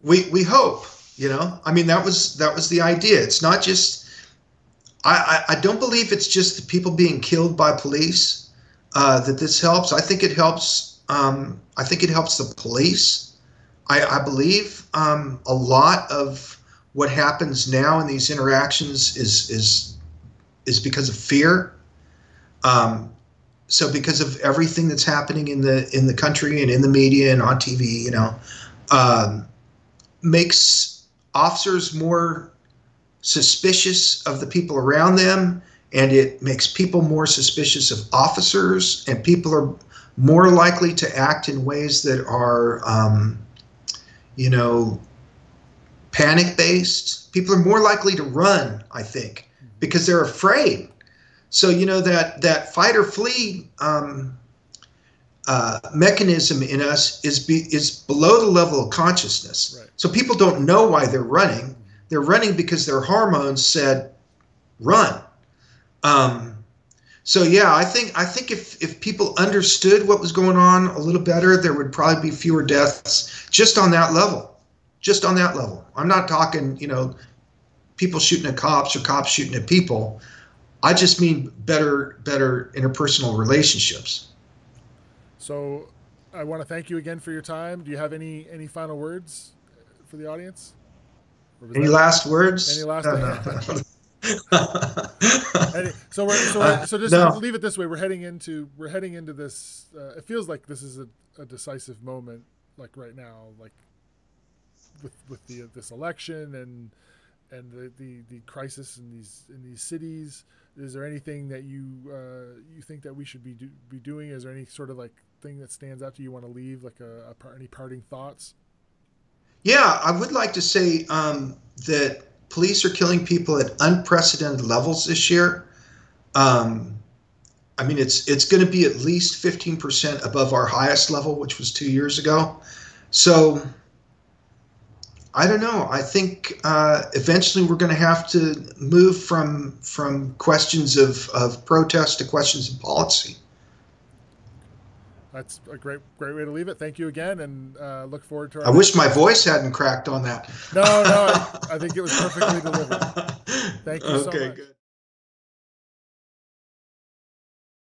We hope, you know. I mean, that was the idea. It's not just I don't believe it's just the people being killed by police that this helps. I think it helps. I think it helps the police. I believe a lot of what happens now in these interactions is because of fear. So because of everything that's happening in the country and in the media and on TV, you know, makes officers more suspicious of the people around them, and it makes people more suspicious of officers, and people are more likely to act in ways that are, you know, panic-based. People are more likely to run, I think, because they're afraid. So, you know, that fight or flee mechanism in us is below the level of consciousness. Right. So people don't know why they're running. They're running because their hormones said, run. So yeah, I think if people understood what was going on a little better, there would probably be fewer deaths just on that level. Just on that level. I'm not talking, you know, people shooting at cops or cops shooting at people. I just mean better interpersonal relationships. So I want to thank you again for your time. Do you have any final words for the audience? Any last words? Any last words? So just no. Leave it this way. We're heading into this. It feels like this is a decisive moment, like right now, like with this election and the crisis in these cities. Is there anything that you think that we should be doing? Is there any sort of like thing that stands out to you want to leave, like any parting thoughts? Yeah, I would like to say that police are killing people at unprecedented levels this year. I mean, it's going to be at least 15% above our highest level, which was 2 years ago. So I don't know. I think eventually we're going to have to move from questions of protest to questions of policy. That's a great way to leave it. Thank you again, and look forward to our. I wish my voice hadn't cracked on that. No, I think it was perfectly delivered. Thank you so much. Okay, good.